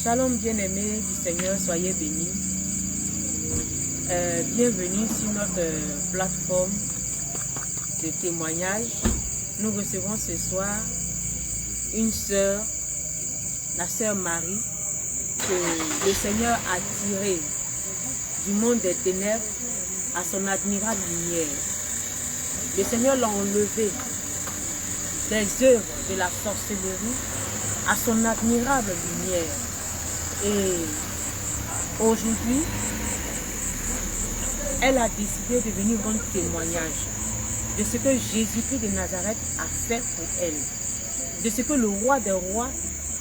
Shalom bien-aimés du Seigneur, soyez bénis. Bienvenue sur notre plateforme de témoignage. Nous recevons ce soir une sœur, la sœur Marie, que le Seigneur a tirée du monde des ténèbres à son admirable lumière. Le Seigneur l'a enlevé des œuvres de la sorcellerie à son admirable lumière. Et aujourd'hui, elle a décidé de venir rendre témoignage de ce que Jésus-Christ de Nazareth a fait pour elle, de ce que le roi des rois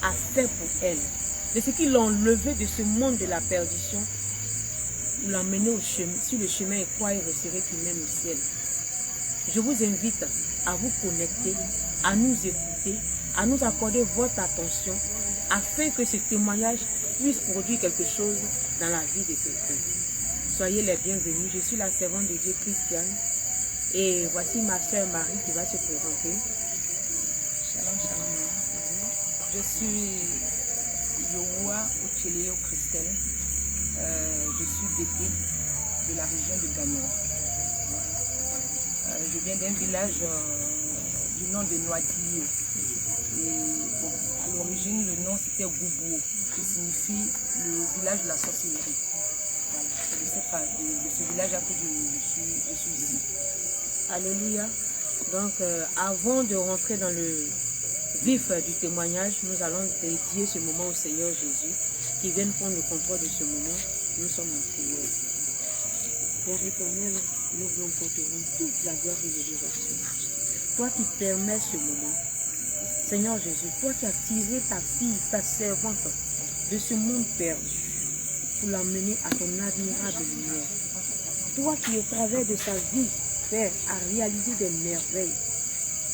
a fait pour elle, de ce qu'il l'a enlevé de ce monde de la perdition, il l'a emmené sur le chemin étroit et resserré qui mène au ciel. Je vous invite à vous connecter, à nous écouter, à nous accorder votre attention, afin que ce témoignage puisse produire quelque chose dans la vie de quelqu'un. Soyez les bienvenus. Je suis la servante de Dieu Christiane et voici ma sœur Marie qui va se présenter. Shalom, shalom. Je suis Yowa Ocheleo Christelle. Je suis DP de la région de Gagnon. Je viens d'un village du nom de Noadille. Bon, à l'origine, le nom c'était Goubou, qui signifie le village de la sorcellerie. Voilà, c'est de ce village-là que je suis ici. Alléluia. Donc, avant de rentrer dans le vif du témoignage, nous allons dédier ce moment au Seigneur Jésus, qui vienne prendre le contrôle de ce moment. Nous sommes en prière. Père éternel, nous voulons qu'on te rende toute la gloire et l'élévation. Toi qui permets ce moment, Seigneur Jésus, toi qui as tiré ta fille, ta servante de ce monde perdu pour l'emmener à ton admirable lumière. Toi qui, au travers de sa vie, Père, a réalisé des merveilles.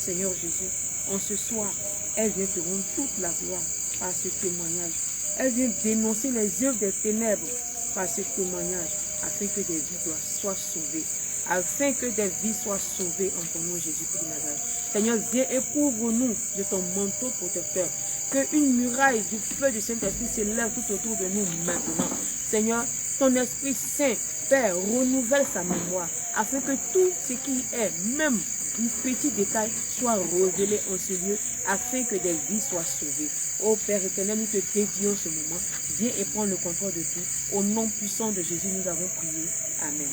Seigneur Jésus, en ce soir, elle vient te rendre toute la gloire par ce témoignage. Elle vient dénoncer les œuvres des ténèbres par ce témoignage, afin que des vies soient sauvées. Afin que des vies soient sauvées en ton nom Jésus-Christ de Nazareth. Seigneur, viens et couvre-nous de ton manteau protecteur. Qu'une muraille du feu du Saint-Esprit s'élève tout autour de nous maintenant. Seigneur, ton Esprit Saint, Père, renouvelle sa mémoire, afin que tout ce qui est, même un petit détail, soit révélé en ce lieu, afin que des vies soient sauvées. Ô Père éternel, nous te dédions ce moment. Viens et prends le contrôle de tout. Au nom puissant de Jésus, nous avons prié. Amen.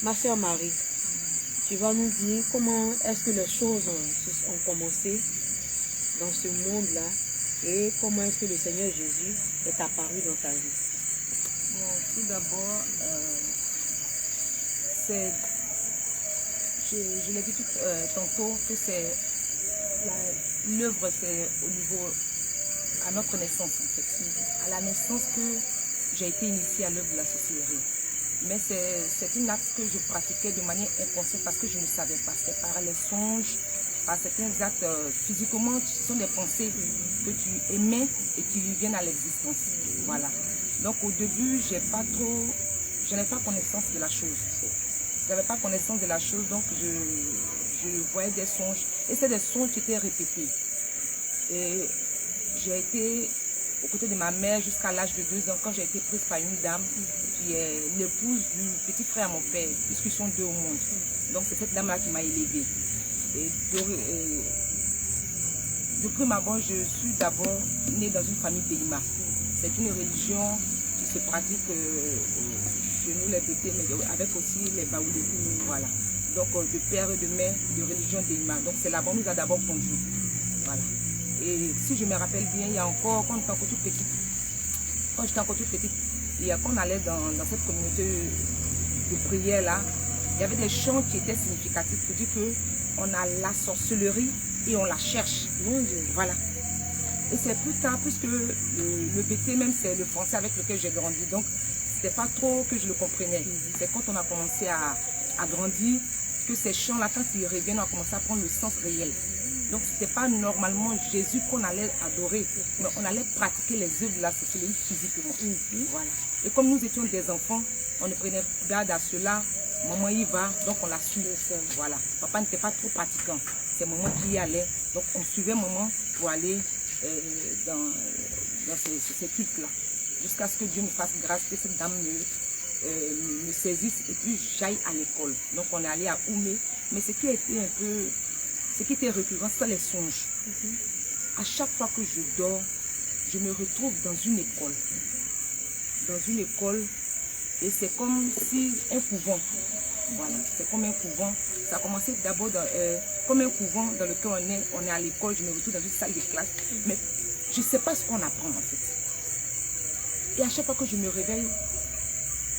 Ma sœur Marie, tu vas nous dire comment est-ce que les choses ont commencé dans ce monde-là et comment est-ce que le Seigneur Jésus est apparu dans ta vie. Bon, tout d'abord, je l'ai dit tantôt que c'est l'œuvre, c'est au niveau à notre naissance en fait. À la naissance que j'ai été initiée à l'œuvre de la sorcellerie. Mais c'est une acte que je pratiquais de manière inconsciente parce que je ne savais pas. C'était par les songes, par certains actes physiquement, ce sont des pensées que tu émets et qui viennent à l'existence. Voilà. Donc au début, je n'avais pas connaissance de la chose. Je n'avais pas connaissance de la chose, donc je voyais des songes. Et c'est des songes qui étaient répétés. Et j'ai été aux côtés de ma mère jusqu'à l'âge de 2 ans, quand j'ai été prise par une dame qui est l'épouse du petit frère à mon père, puisqu'ils sont 2 au monde. Donc c'est cette dame-là qui m'a élevée. Et de prime abord, je suis d'abord née dans une famille d'Ima. C'est une religion qui se pratique chez nous les Bétés, mais avec aussi les Baoulés. Voilà. Donc de père et de mère de religion d'Ima. Donc c'est là-bas qu'on nous a d'abord conduits. Voilà. Et si je me rappelle bien, il y a encore, quand j'étais encore toute petite, quand on allait dans cette communauté de prière là, il y avait des chants qui étaient significatifs pour dire qu'on a la sorcellerie et on la cherche. Mon Dieu. Voilà. Et c'est plus tard, puisque le BT même c'est le français avec lequel j'ai grandi, donc c'était pas trop que je le comprenais. C'est quand on a commencé à grandir que ces chants-là, quand ils reviennent, on a commencé à prendre le sens réel. Donc ce n'était pas normalement Jésus qu'on allait adorer, mais on allait pratiquer les œuvres de la sorcellerie physiquement. Voilà. Et comme nous étions des enfants, on ne prenait garde à cela. Maman y va, donc on la suit. Voilà. Papa n'était pas trop pratiquant. C'est maman qui y allait. Donc on suivait maman pour aller dans ces cultes-là. Jusqu'à ce que Dieu me fasse grâce, que cette dame me saisisse et puis j'aille à l'école. Donc on est allé à Oumé. Mais ce qui était récurrent, c'est les songes. À chaque fois que je dors, je me retrouve dans une école. Dans une école, et c'est comme si un couvent. Voilà, c'est comme un couvent. Ça a commencé d'abord comme un couvent dans lequel on est à l'école. Je me retrouve dans une salle de classe. Mais je ne sais pas ce qu'on apprend en fait. Et à chaque fois que je me réveille,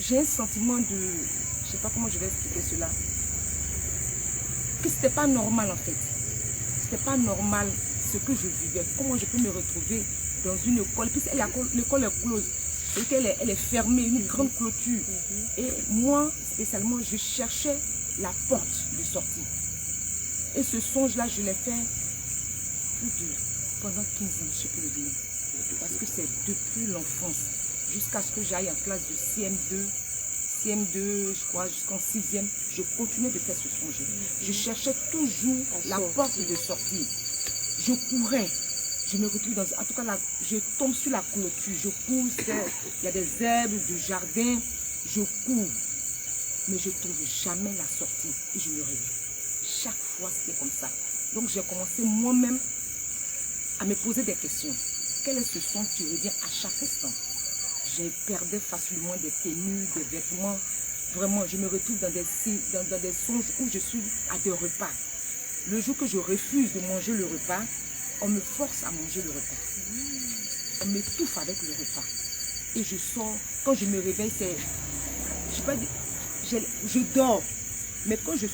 j'ai un sentiment de... Je ne sais pas comment je vais expliquer cela. Que ce n'était pas normal en fait. Ce n'était pas normal ce que je vivais. Comment je peux me retrouver dans une école. Puis l'école est close. Elle est fermée, une grande clôture. Et moi, spécialement, je cherchais la porte de sortie. Et ce songe-là, je l'ai fait pendant 15 ans, je ne sais plus le dire. Parce que c'est depuis l'enfance, jusqu'à ce que j'aille en classe de CM2, je crois, jusqu'en 6e, je continuais de faire ce songe. Je cherchais toujours la porte de sortie. Je courais. Je me retrouve dans... En tout cas, là, je tombe sur la clôture. Je cours, il y a des herbes, du jardin. Je cours. Mais je ne trouve jamais la sortie. Et je me réveille. Chaque fois, c'était comme ça. Donc, j'ai commencé moi-même à me poser des questions. Quel est ce son qui revient à chaque instant? J'ai perdu facilement des tenues, des vêtements. Vraiment, je me retrouve dans des songes où je suis à des repas. Le jour que je refuse de manger le repas, on me force à manger le repas. On m'étouffe avec le repas. Et je sors. Quand je me réveille, c'est... Je sais pas, je dors. Mais quand je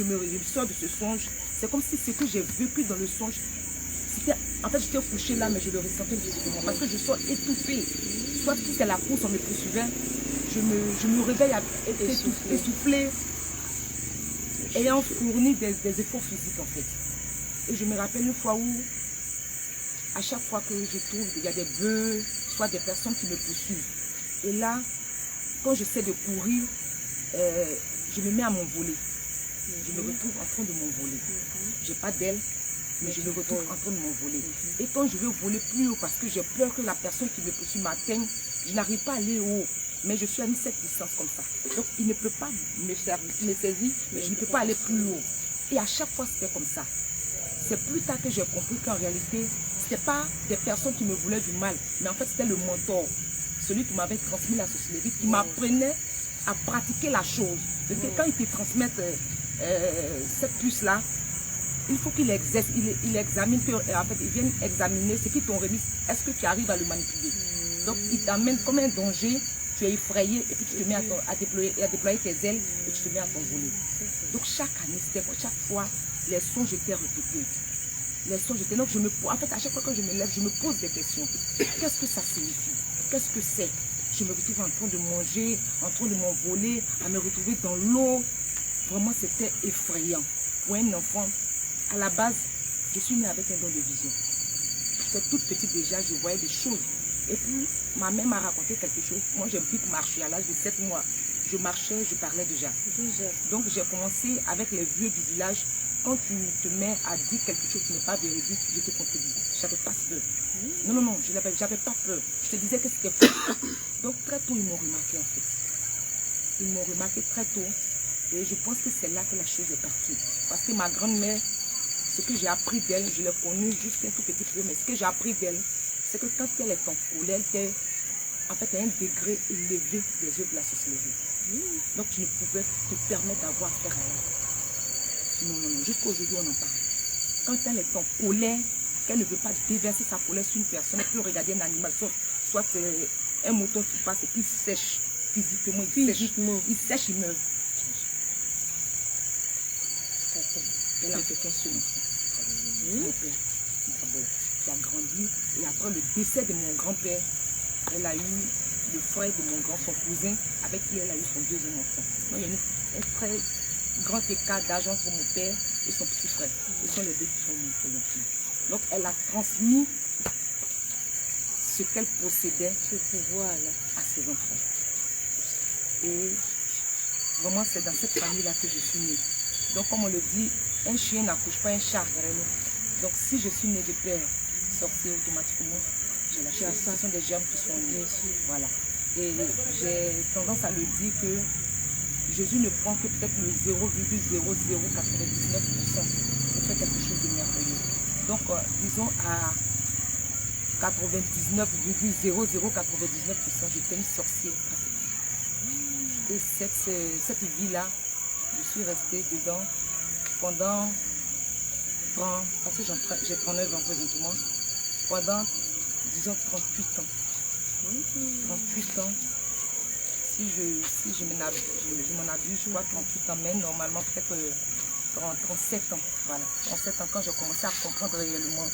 me sors de ce songe, c'est comme si ce que j'ai vécu dans le songe, en fait, j'étais couchée là, mais je le ressentais physiquement. Parce que je sors étouffée. Soit si c'est la course, on me poursuivait, je me réveille essoufflée, ayant fourni des efforts physiques en fait. Et je me rappelle une fois où, à chaque fois que je trouve, il y a des bœufs, soit des personnes qui me poursuivent. Et là, quand j'essaie de courir, je me mets à m'envoler. Je me retrouve en train de m'envoler. Je n'ai pas d'aile, mais je me retrouve en train de m'envoler. Et quand je veux voler plus haut, parce que j'ai peur que la personne qui me poursuit m'atteigne, je n'arrive pas à aller haut. Mais je suis à une certaine distance comme ça. Donc il ne peut pas me saisir, mais je ne peux pas aller plus haut. Et à chaque fois, c'était comme ça. C'est plus tard que j'ai compris qu'en réalité, ce n'était pas des personnes qui me voulaient du mal, mais en fait, c'était le mentor, celui qui m'avait transmis la sorcellerie, qui m'apprenait à pratiquer la chose. Parce que quand il te transmettent cette puce-là, il faut qu'il exerce, il examine, en fait, il vient examiner ce qu'ils t'ont remis. Est-ce que tu arrives à le manipuler? Donc, il t'amène comme un danger, tu es effrayé, et puis tu te mets à déployer tes ailes, et tu te mets à t'envoler. Donc, chaque année, chaque fois, les songes étaient répétés. Les songes étaient... Donc, en fait, à chaque fois que je me lève, je me pose des questions. Qu'est-ce que ça signifie? Qu'est-ce que c'est? Je me retrouve en train de manger, en train de m'envoler, à me retrouver dans l'eau. Vraiment, c'était effrayant. Pour un enfant, à la base, je suis née avec un don de vision. J'étais toute petite déjà, je voyais des choses. Et puis, ma mère m'a raconté quelque chose. Moi, j'ai pu marcher à l'âge de 7 mois. Je marchais, je parlais déjà. Donc, j'ai commencé avec les vieux du village. Quand tu te mets à dire quelque chose qui n'est pas véridique, je te contredis. Je n'avais pas peur. Non, je n'avais pas peur. Je te disais que c'était faux. Donc, très tôt, ils m'ont remarqué, en fait. Ils m'ont remarqué très tôt. Et je pense que c'est là que la chose est partie. Parce que ma grand-mère, ce que j'ai appris d'elle, je l'ai connue juste un tout petit peu, mais ce que j'ai appris d'elle, c'est que quand elle est en colère, elle était en fait à un degré élevé des yeux de la sorcellerie. Donc tu ne pouvais te permettre d'avoir affaire à elle. Non, jusqu'à aujourd'hui on en parle. Quand elle est en colère, qu'elle ne veut pas déverser sa colère sur une personne, elle peut regarder un animal, soit un mouton qui passe et qui sèche physiquement, il sèche, il meurt. Elle a fait qu'un seul enfant. Mon père, d'abord, qui a grandi. Et après le décès de mon grand-père, elle a eu le frère de mon son cousin, avec qui elle a eu son deuxième enfant. Donc il y a un très grand écart d'âge entre mon père et son petit frère. Ce sont les deux qui sont morts. Donc elle a transmis ce qu'elle possédait, ce pouvoir-là, à ses enfants. Et vraiment, c'est dans cette famille-là que je suis née. Donc, comme on le dit, un chien n'accouche pas un chat. Donc, si je suis née de père sorcier, automatiquement, j'ai lâché. Ce sont des germes qui sont nés. Voilà. Et j'ai tendance à le dire que Jésus ne prend que peut-être le 0,0099% pour faire quelque chose de merveilleux. Donc, disons à 99,0099%, j'étais une sorcière. Et cette vie-là, je suis restée dedans pendant 30, parce que j'ai 39 ans présentement, pendant, disons, 38 ans. 38 ans. Si je m'en abuse, je vois 38 ans, mais normalement peut-être 37 ans. Voilà, 37 ans quand j'ai commencé à comprendre réellement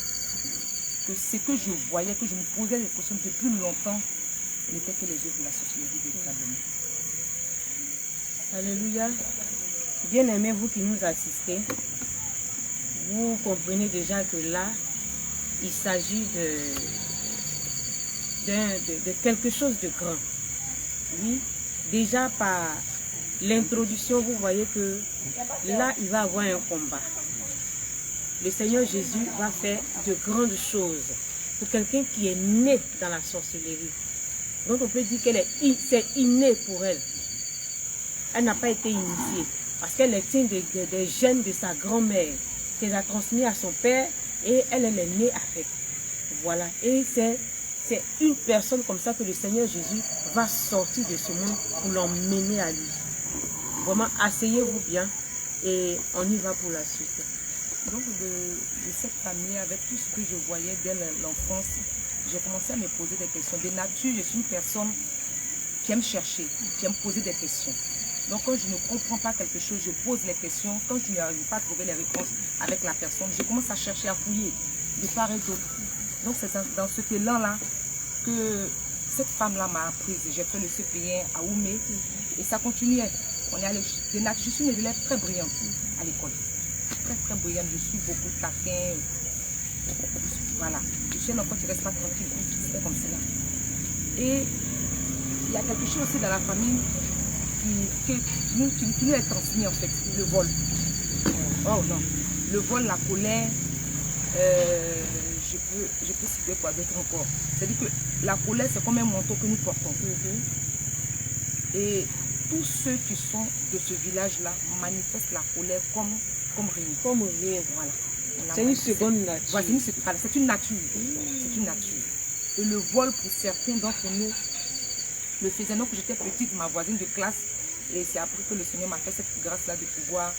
que ce que je voyais, que je me posais des questions depuis longtemps, n'était que les œuvres de la sorcellerie véritablement. Alléluia. Bien aimé, vous qui nous assistez, vous comprenez déjà que là, il s'agit de quelque chose de grand. Oui, déjà par l'introduction, vous voyez que là, il va avoir un combat. Le Seigneur Jésus va faire de grandes choses pour quelqu'un qui est né dans la sorcellerie. Donc on peut dire qu'elle c'est inné pour elle. Elle n'a pas été initiée parce qu'elle tient des gènes de sa grand-mère qu'elle a transmis à son père et elle est née avec. Voilà. Et c'est une personne comme ça que le Seigneur Jésus va sortir de ce monde pour l'emmener à lui. Vraiment, asseyez-vous bien et on y va pour la suite. Donc de cette famille, avec tout ce que je voyais dès l'enfance, j'ai commencé à me poser des questions. De nature, je suis une personne qui aime chercher, qui aime poser des questions. Donc quand je ne comprends pas quelque chose, je pose les questions. Quand je n'arrive pas à trouver les réponses avec la personne, je commence à chercher, à fouiller de part et d'autre. Donc c'est dans ce élan-là que cette femme-là m'a apprise. J'ai fait le CP1 à Oumé et ça continuait. On est allé, je suis une élève très brillante à l'école. Très très brillante, je suis beaucoup taquin. Voilà, je suis un enfant qui ne reste pas tranquille. C'était comme cela. Et il y a quelque chose aussi dans la famille qui nous est transmis en fait, le vol. Oh non, le vol, la colère, je peux citer quoi d'autre encore. C'est-à-dire que la colère, c'est comme un manteau que nous portons. Et tous ceux qui sont de ce village-là manifestent la colère comme rien. Comme rien. Voilà. C'est une seconde nature. Voilà, c'est une nature. C'est une nature. Et le vol, pour certains d'entre nous, le faisait. Donc, j'étais petite, ma voisine de classe, et c'est après que le Seigneur m'a fait cette grâce-là de pouvoir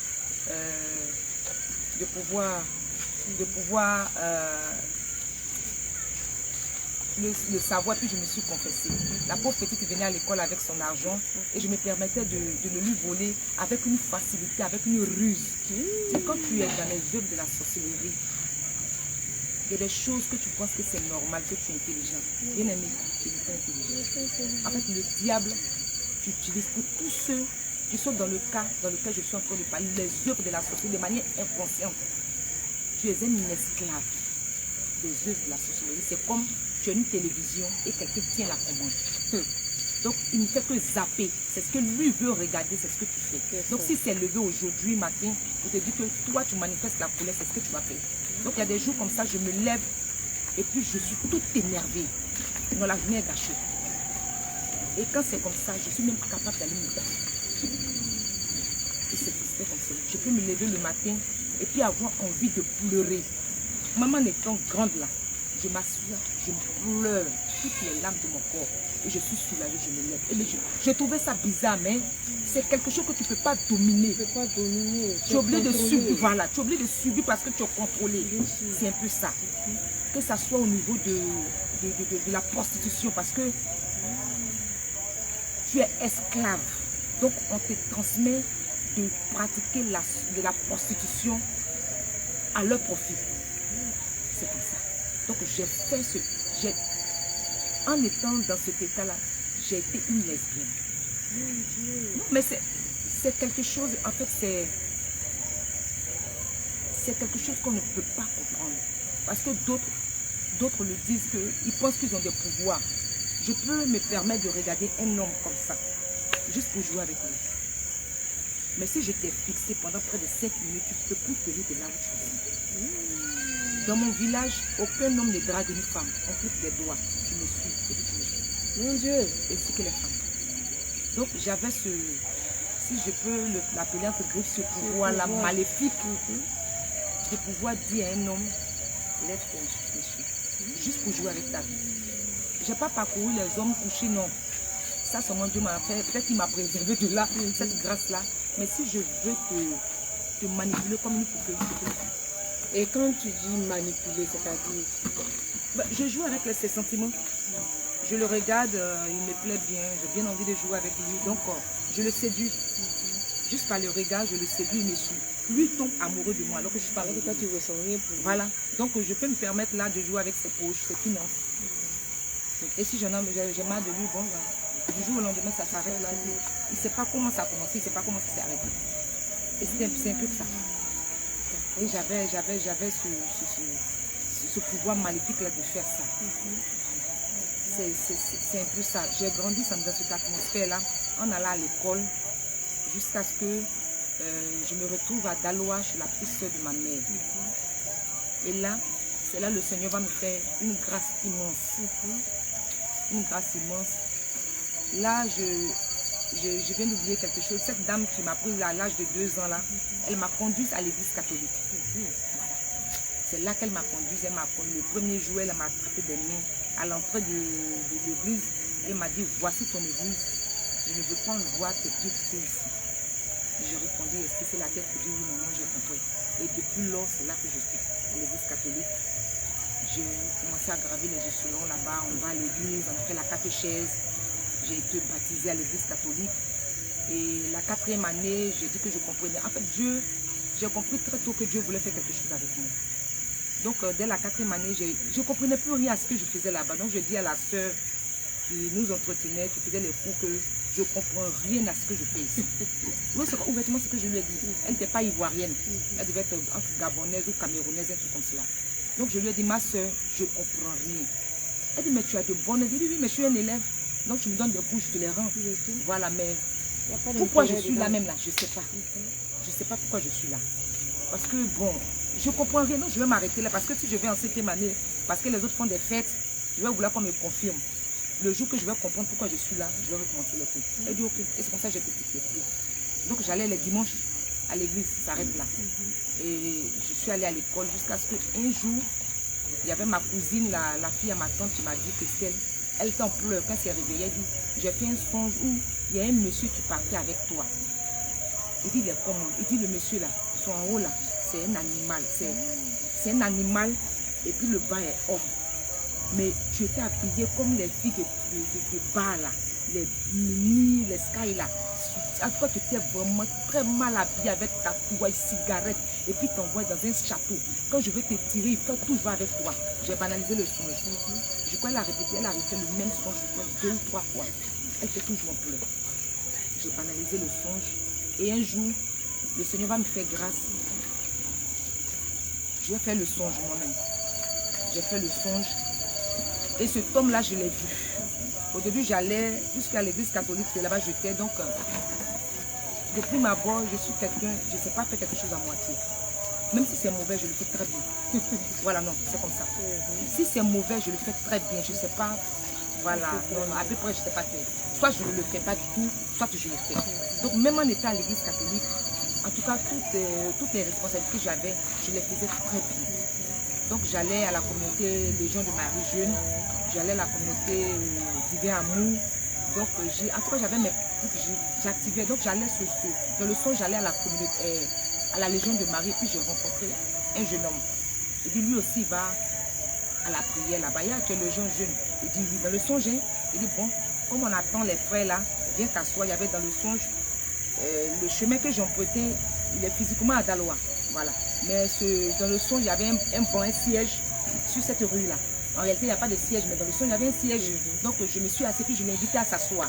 le savoir, puis je me suis confessée. La pauvre petite venait à l'école avec son argent et je me permettais de le lui voler avec une facilité, avec une ruse. Et quand tu es dans les œuvres de la sorcellerie, il y a des choses que tu penses que c'est normal, que tu es intelligent. Bien aimé, tu n'es pas intelligent. En fait, le diable, tu utilises pour tous ceux qui sont dans le cas dans lequel je suis en train de parler, les œuvres de la sorcellerie de manière inconsciente. Tu es un esclave des œuvres de la sorcellerie. C'est comme tu as une télévision et quelqu'un tient la commande. Donc, il ne fait que zapper. C'est ce que lui veut regarder, c'est ce que tu fais. Donc, si c'est levé aujourd'hui matin, pour te dire que toi, tu manifestes la colère, c'est ce que tu vas faire. Donc, il y a des jours comme ça, je me lève et puis je suis toute énervée. Non, la journée est gâchée. Et quand c'est comme ça, je suis même pas capable d'aller me battre. Et c'est comme ça. Je peux me lever le matin et puis avoir envie de pleurer. Maman étant grande là, je m'assois, je pleure toutes les larmes de mon corps. Et je suis soulagée, je me lève. Et j'ai trouvé ça bizarre, mais c'est quelque chose que tu ne peux pas dominer. Tu ne peux pas dominer. Tu es obligé de subir, voilà. Tu es obligé de subir parce que tu es contrôlé. C'est un peu ça. Que ça soit au niveau de la prostitution, parce que tu es esclave. Donc on te transmet de pratiquer de la prostitution à leur profit. C'est comme ça. Donc j'ai fait en étant dans cet état-là, j'ai été une lesbienne. Non, mais c'est quelque chose, en fait, c'est quelque chose qu'on ne peut pas comprendre. Parce que d'autres le disent qu'ils pensent qu'ils ont des pouvoirs. Je peux me permettre de regarder un homme comme ça, juste pour jouer avec lui. Mais si je t'ai fixé pendant près de 5 minutes, tu ne peux plus tenir de là où tu es. Dans mon village, aucun homme ne drague une femme. On coupe des doigts. Tu me suis. Et puis tu me suis. Mon Dieu. Ainsi que les femmes. Donc j'avais ce, si je peux l'appeler entre griffes, ce pouvoir-là maléfique de pouvoir dire à un homme, lève-toi, monsieur, juste pour jouer avec ta vie. Je n'ai pas parcouru les hommes couchés, non. Ça, seulement Dieu m'a fait. Peut-être qu'il m'a préservé de là, cette grâce-là. Mais si je veux te manipuler comme une poupée, je peux le faire. Et quand tu dis manipuler, c'est-à-dire Je joue avec ses sentiments. Je le regarde, il me plaît bien, j'ai bien envie de jouer avec lui. Donc, je le séduis. Juste par le regard, je le séduis, il me suit. Lui tombe amoureux de moi alors que je suis pas avec toi, tu ressens rien pour lui. Voilà. Donc, je peux me permettre là de jouer avec ses poches, ses finances. Et si j'ai marre de lui, bon, du jour au lendemain, ça s'arrête là. Il ne sait pas comment ça a commencé, il ne sait pas comment ça s'est arrêté. Et c'est un peu ça. Et j'avais ce pouvoir maléfique là de faire ça. C'est un peu ça. J'ai grandi dans cette atmosphère-là, en allant à l'école, jusqu'à ce que je me retrouve à Daloa, chez la petite soeur de ma mère. Et là, c'est là le Seigneur va me faire une grâce immense. Une grâce immense. Là, je viens d'oublier quelque chose. Cette dame qui m'a pris à l'âge de 2 ans, là, elle m'a conduite à l'église catholique. C'est là qu'elle m'a conduite. Le premier jour, elle m'a attrapé des mains. À l'entrée de l'église, elle m'a dit, voici ton église. Je ne veux pas voir tes pieds ici. J'ai répondu, est-ce que c'est la tête pour dire oui, maman, j'ai compris. Et depuis lors, c'est là que je suis à l'église catholique. J'ai commencé à graver les échelons là-bas. On va à l'église, on a fait la catéchèse. J'ai été baptisée à l'église catholique. Et la 4e année, j'ai dit que je comprenais. En fait, j'ai compris très tôt que Dieu voulait faire quelque chose avec moi. Donc, dès la 4e année, je ne comprenais plus rien à ce que je faisais là-bas. Donc, je dis à la sœur qui nous entretenait, qui faisait les cours, que je ne comprends rien à ce que je fais ici. Oui, c'est ouvertement ce que je lui ai dit. Elle n'était pas ivoirienne. Elle devait être entre gabonaise ou camerounaise, un truc comme cela. Donc, je lui ai dit, ma sœur, je ne comprends rien. Elle dit, mais tu as de bonnes... Elle dit, oui, mais je suis un élève. Donc, tu me donnes des cours, je te les rends. Voilà, mais pourquoi je suis là même là? Je ne sais pas. Je ne sais pas pourquoi je suis là. Parce que, bon, je ne comprends rien. Non, je vais m'arrêter là. Parce que si je vais en 7e année, parce que les autres font des fêtes, je vais vouloir qu'on me confirme. Le jour que je vais comprendre pourquoi je suis là, je vais recommencer les cours. Elle dit, ok. Et c'est comme ça que j'ai fait les cours. Donc, j'allais les dimanches à l'église, ça s'arrête là. Et je suis allée à l'école jusqu'à ce qu'un jour, il y avait ma cousine, la fille à ma tante, qui m'a dit, Christelle, elle était en pleurs. Quand elle s'est réveillée, elle dit, j'ai fait un songe où il y a un monsieur qui partait avec toi. Il dit, il est comment? Il dit, le monsieur là, son haut là, c'est un animal. C'est un animal et puis le bas est homme. Mais tu étais habillée comme les filles de bas là, les mini, les sky là. En tout cas, tu étais vraiment très mal habillée avec ta toile, cigarette. Et puis t'envoies dans un château. Quand je veux te tirer, il faut toujours avec toi. J'ai banalisé le songe. Je crois qu'elle a répété, elle a répété le même songe 2 ou 3 fois. Elle fait toujours en pleurs. J'ai banalisé le songe. Et un jour, le Seigneur va me faire grâce. Je vais faire le songe moi-même. J'ai fait le songe. Et ce tome-là, je l'ai vu. Au début, j'allais jusqu'à l'église catholique. C'est là-bas que j'étais. Donc, depuis ma abord, je suis quelqu'un, je ne sais pas faire quelque chose à moitié. Même si c'est mauvais, je le fais très bien. Voilà, non, c'est comme ça. Si c'est mauvais, je le fais très bien. Je ne sais pas, voilà, non, à peu près, je ne sais pas faire. Soit je ne le fais pas du tout, soit je le fais. Donc, même en étant à l'église catholique, en tout cas, toutes les responsabilités que j'avais, je les faisais très bien. Donc, j'allais à la communauté Légion de Marie Jeune, j'allais à la communauté Divin Amour. Donc, en tout cas, j'avais mes trucs, j'activais. Donc, j'allais dans le son, j'allais à la communauté, à la Légion de Marie, puis j'ai rencontré un jeune homme. Et puis, lui aussi, il va à la prière là-bas. Il y a que le jeune. Il dit, oui, dans le songe, il dit, bon, comme on attend les frères là, viens t'asseoir. Il y avait dans le songe, le chemin que j'empruntais, il est physiquement à Daloa. Voilà. Mais dans le songe, il y avait un siège sur cette rue-là. En réalité, il n'y a pas de siège, mais dans le son, il y avait un siège. Donc, je me suis assise, puis je l'ai invité à s'asseoir.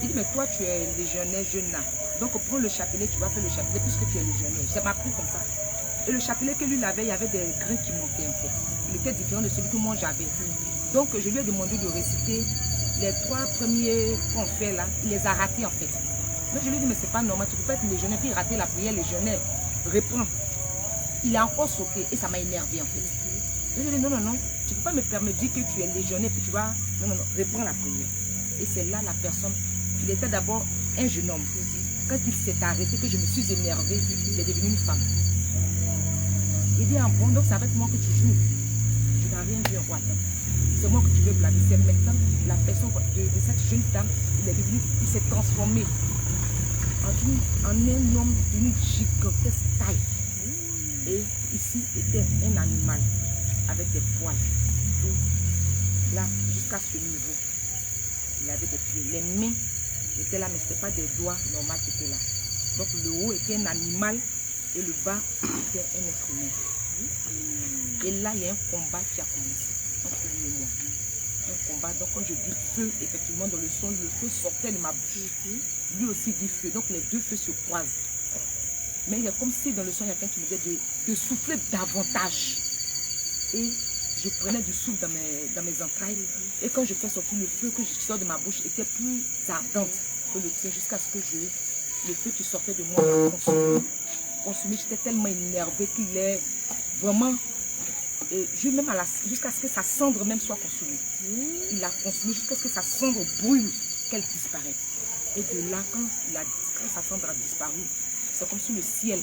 Il dit, mais toi, tu es légionnaire jeune là. Donc, prends le chapelet, tu vas faire le chapelet puisque tu es légionnaire. Ça m'a pris comme ça. Et le chapelet que lui avait, il y avait des grains qui manquaient en fait. Il était différent de celui que moi j'avais. Donc, je lui ai demandé de réciter les 3 premiers qu'on fait là. Il les a ratés en fait. Donc, je lui ai dit, mais c'est pas normal, tu ne peux pas être légionnaire, puis rater la prière légionnaire. Réponds. Il a encore sauté et ça m'a énervé en fait. Je lui ai dit, non, non, non, tu ne peux pas me permettre de dire que tu es légionnaire, puis tu vas... Non, non, non, reprends la prière. Et c'est là la personne, il était d'abord un jeune homme. Quand il s'est arrêté, que je me suis énervée, il est devenu une femme. Il dit, ah bon, donc c'est avec moi que tu joues. Tu n'as rien vu, roi. C'est moi que tu veux blâmer. C'est maintenant la personne de cette jeune dame, il s'est transformé en un homme d'une gigantesque taille. Et ici était un animal avec des poils. Tout là, jusqu'à ce niveau. Il avait des pieds. Les mains étaient là, mais ce n'était pas des doigts normaux qui étaient là. Donc le haut était un animal et le bas était un être humain. Et là, il y a un combat qui a commencé entre lui et moi. Un combat. Donc quand je dis feu, effectivement, dans le son, le feu sortait de ma bouche. Lui aussi dit feu. Donc les deux feux se croisent. Mais il est comme si dans le son, il y a quelqu'un qui me disait de souffler davantage. Et je prenais du souffle dans mes entrailles. Et quand je fais sortir le feu que je sors de ma bouche, était plus ardente que le tien, jusqu'à ce que le feu qui sortait de moi m'a consumé. J'étais tellement énervée qu'il est vraiment... même jusqu'à ce que sa cendre même soit consumée. Il a consumé jusqu'à ce que sa cendre brûle, qu'elle disparaisse. Et de là, quand sa cendre a disparu, c'est comme si le ciel,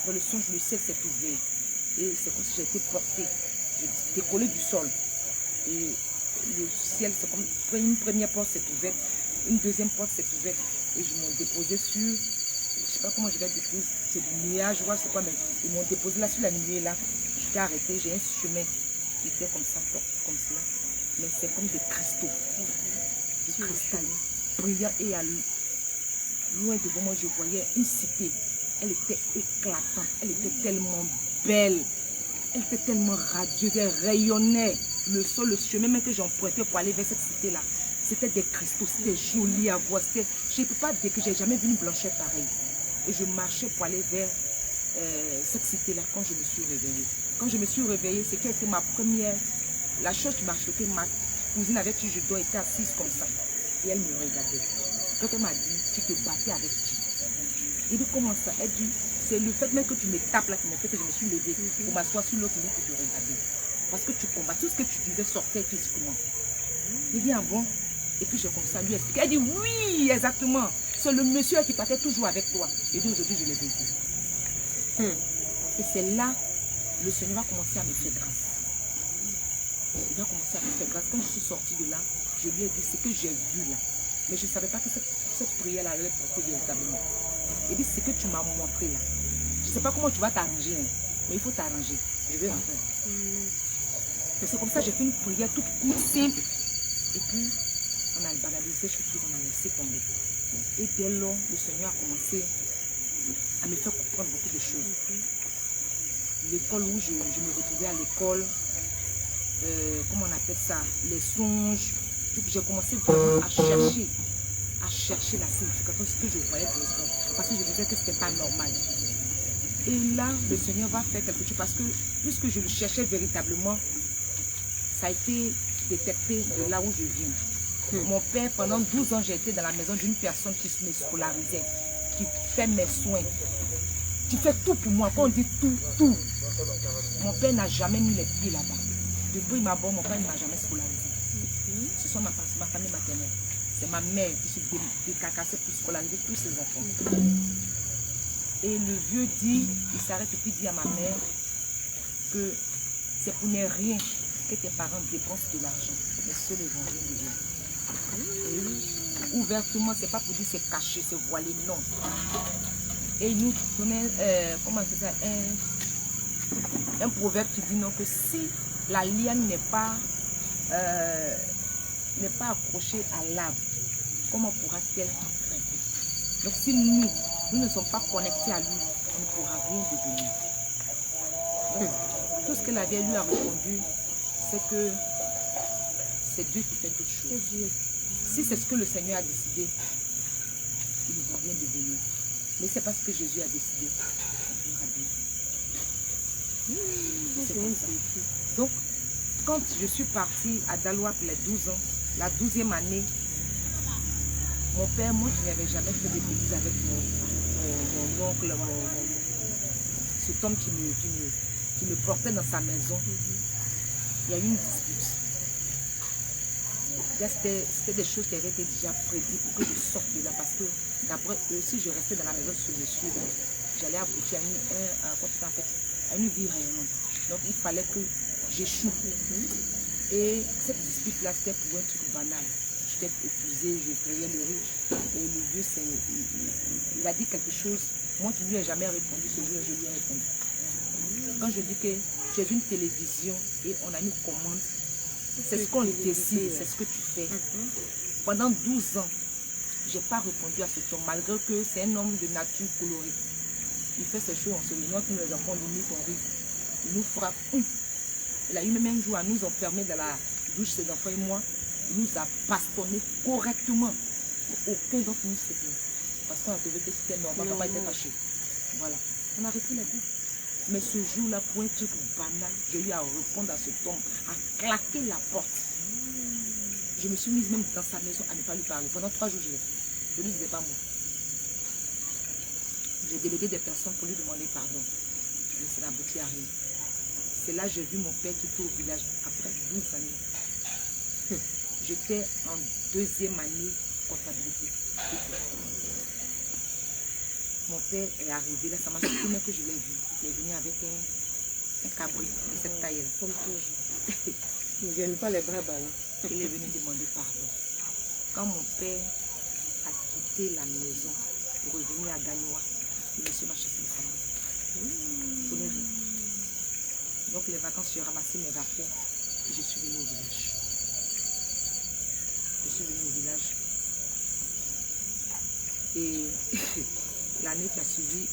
dans le songe, le ciel s'est ouvert. Et c'est comme si j'ai été portée, j'ai décollé du sol. Et le ciel, c'est comme une première porte s'est ouverte, une deuxième porte s'est ouverte. Et je m'en déposé sur, je ne sais pas comment je vais déposer, c'est du nuage, je vois c'est quoi, mais ils m'ont déposé là sur la nuée là. J'étais arrêté, j'ai un chemin qui était comme ça, comme cela. Mais c'est comme des cristaux, du cristal brillant. Et à loin devant moi, je voyais une cité. Elle était éclatante, elle était tellement belle, elle était tellement radieuse, elle rayonnait. Le sol, le chemin même que j'empruntais pour aller vers cette cité-là, c'était des cristaux, c'était joli à voir. Je ne peux pas dire que j'ai jamais vu une blancheur pareille. Et je marchais pour aller vers cette cité-là quand je me suis réveillée. Quand je me suis réveillée, c'était ma première... La chose qui m'a choquée, ma cousine avec qui je dois était assise comme ça. Et elle me regardait. Donc elle m'a dit, tu te battais avec qui? Il dit, comment ça? Elle dit, c'est le fait même que tu me tapes là qui m'a fait que je me suis levée pour m'asseoir sur l'autre lit pour te regarder. Parce que tu combats, tout ce que tu disais sortait physiquement. Il dit, ah bon? Et puis j'ai commencé à lui expliquer. Elle dit, oui, exactement. C'est le monsieur qui partait toujours avec toi. Et dit, aujourd'hui, je l'ai vécu. Et c'est là, le Seigneur va commencer à me faire grâce. Il va commencer à me faire grâce. Quand je suis sortie de là, je lui ai dit ce que j'ai vu là. Mais je ne savais pas que cette prière-là allait porter véritablement. Il dit, ce que tu m'as montré là. Je ne sais pas comment tu vas t'arranger, hein, mais il faut t'arranger. Je vais en faire. Et c'est comme ça que j'ai fait une prière toute simple. Et puis, on a banalisé, je suis on a laissé tomber. Et dès lors, le Seigneur a commencé à me faire comprendre beaucoup de choses. L'école où je me retrouvais à l'école, comment on appelle ça, les songes. J'ai commencé vraiment à chercher la signification de ce que je voyais dans les songes. Parce que je disais que ce n'était pas normal. Et là, le Seigneur va faire quelque chose. Parce que puisque je le cherchais véritablement, ça a été détecté de là où je viens. Mon père, pendant 12 ans, j'ai été dans la maison d'une personne qui me scolarisait, qui fait mes soins. Tu fais tout pour moi. Quand on dit tout, tout. Mon père n'a jamais mis les pieds là-bas. Depuis ma bonne, mon père ne m'a jamais scolarisé. Ce sont ma famille maternelle. C'est ma mère qui se décacassait pour scolariser tous ses enfants. Et le vieux dit, il s'arrête et puis dit à ma mère que c'est pour ne rien que tes parents dépensent de l'argent. Mais seul l'évangile de Dieu. Ouvertement, c'est pas pour dire c'est caché, c'est voilé, non. Et il nous donnait, comment on fait ça, un proverbe qui dit non, que si la liane n'est pas accrochée à l'arbre, comment pourra-t-elle grimper? Donc si nous ne sommes pas connectés à lui, on ne pourra rien devenir. Donc, tout ce que la vieille lui a répondu, c'est que c'est Dieu qui fait toutes choses. Si c'est ce que le Seigneur a décidé, il ne va rien devenir. Mais c'est pas ce que Jésus a décidé. C'est comme ça. Donc, quand je suis partie à Daloa pour les 12 ans, la 12e année, mon père, moi qui n'avais jamais fait de bêtises avec mon oncle, cet homme qui me portait dans sa maison, il y a eu une dispute. C'était des choses qui avaient été déjà prédites pour que je sorte de là. Parce que d'après eux, si je restais dans la maison de ce monsieur, j'allais aboutir à une vie rayonnante. Donc il fallait que j'échoue. Et cette dispute-là, c'était pour un truc banal. J'étais épuisée, je criais le riz. Et le vieux, il a dit quelque chose. Moi qui ne lui ai jamais répondu, ce jour je lui ai répondu. Quand je dis que j'ai vu une télévision et on a mis commande, c'est ce qu'on décide, c'est ce que tu fais. Pendant 12 ans, je n'ai pas répondu à ce ton, malgré que c'est un homme de nature colorée. Il fait ses choses, on se réunit, nous les enfants, nous on rit. Il nous frappe. Il a eu même un jour à nous enfermer dans la douche, ses enfants et moi. Il nous a bastonné correctement. Aucun d'entre nous s'est plaint. Parce qu'on a trouvé que c'était normal, papa était fâché. Voilà. On a repris la vie. Mais ce jour-là, pour un truc banal, j'ai eu à répondre à cet homme, à claquer la porte. Je me suis mise même dans sa maison à ne pas lui parler. Pendant 3 jours, je l'ai fait. Je ne lui disais pas moi. J'ai délégué des personnes pour lui demander pardon. Mais c'est abouti à rien. C'est là que j'ai vu mon père qui était au village après 12 années. J'étais en 2e année comptabilité. Mon père est arrivé, là ça m'a soutenu que je l'ai vu. Il est venu avec un cabri de cette taille-là. Comme toujours. Ils ne viennent pas les bras ballants. Il est venu demander pardon. Quand mon père a quitté la maison pour revenir à Gagnoa, le monsieur m'a chassé le famille. Donc les vacances, j'ai ramassé mes affaires et je suis venue au village. Je suis venue au village. Et l'année qui a suivi,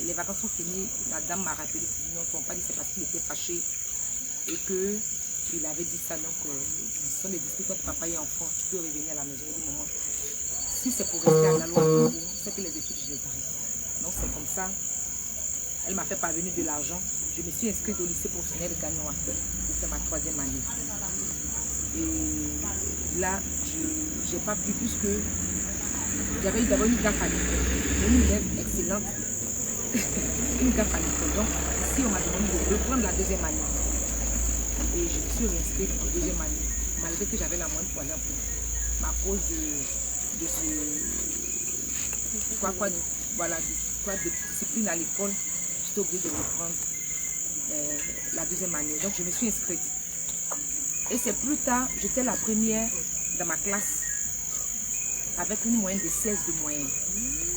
les vacances sont finies. La dame m'a rappelé, non, on pas dit c'est parce qu'il était fâché et qu'il avait dit ça. Donc, ce sont des disputes entre papa et enfant. Tu peux revenir à la maison. Il dit, maman, si c'est pour rester à la loi, c'est que les études, je les arrête. Donc, c'est comme ça. Elle m'a fait parvenir de l'argent. Je me suis inscrite au lycée professionnel de Gagnoa. C'est ma 3e année. Et là, je n'ai pas pu puisque j'avais eu d'abord une gaffe à l'école. Une élève excellente. Une gaffe à l'école. Donc, ici, on m'a demandé de reprendre la 2e année. Et je me suis réinscrite en 2e année. Malgré que j'avais la moindre pour aller en cours. Mais à cause de discipline à l'école, j'étais obligée de reprendre la 2e année. Donc, je me suis inscrite. Et c'est plus tard, j'étais la première dans ma classe avec une moyenne de 16 de moyenne.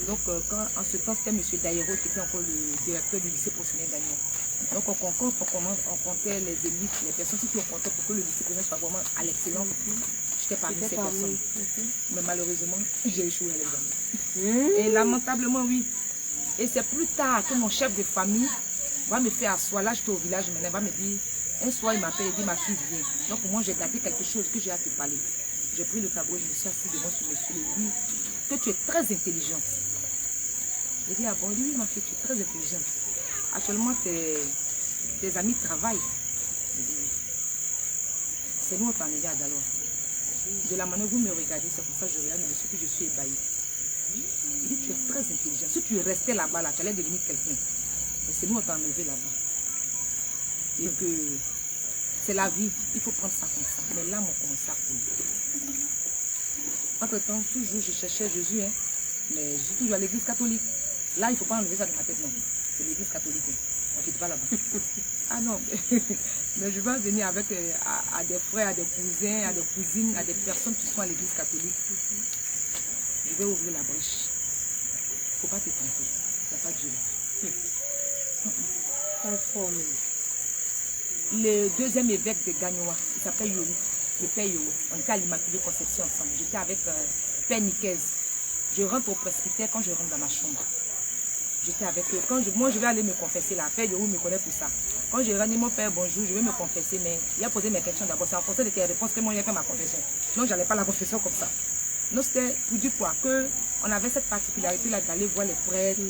Donc, en ce temps, c'était M. Daïro qui était encore le directeur du lycée professionnel Gagnon. Donc, on comptait les élites, les personnes qui ont compté pour que le lycée professionnel soit vraiment à l'excellence. J'étais parmi ces personnes. Mais malheureusement, j'ai échoué à l'examen. Et lamentablement, oui. Et c'est plus tard que mon chef de famille va me faire asseoir. Là, j'étais au village, maintenant, il va me dire, un soir, il m'appelle, il dit, ma fille, viens. Donc, moi, j'ai gâté quelque chose que j'ai à te parler. J'ai pris le tableau, je me suis assis devant ce monsieur. Il dit que tu es très intelligente. J'ai dit, ah bon, il dit, oui, ma fille, tu es très intelligente. Actuellement, tes amis travaillent. C'est nous, on t'en regarde alors. De la manière où vous me regardez, c'est pour ça que je regarde, monsieur, que je suis ébahi. Il dit, tu es très intelligente. Si tu restais là-bas, là, tu allais devenir quelqu'un. Mais c'est nous, on t'a enlevé là-bas. Et que c'est la vie, il faut prendre ça comme ça. Mais là, on commence à couler. Entre-temps, toujours, je cherchais Jésus, hein, mais je suis toujours à l'église catholique. Là, il ne faut pas enlever ça de ma tête, non. C'est l'église catholique. Hein. On ne quitte pas là-bas. Ah non, mais je vais venir avec à des frères, à des cousins, à des cousines, à des personnes qui sont à l'église catholique. Je vais ouvrir la brèche. Il ne faut pas te tromper. Il n'y a pas de Dieu là. Le 2e évêque de Gagnoa, il s'appelle Yoru, le père Yoru. On était à l'Immaculée Conception ensemble. J'étais avec Père Nicaise. Je rentre au presbytère quand je rentre dans ma chambre. J'étais avec eux. Moi, je vais aller me confesser là. Père Yoru me connaît pour ça. Quand je rentre, mon père, bonjour, je vais me confesser, mais il a posé mes questions d'abord. C'est en fonction de tes réponses que moi, j'ai fait ma confession. Donc, je n'allais pas la confession comme ça. Donc, c'était pour dire quoi? On avait cette particularité-là d'aller voir les prêtres.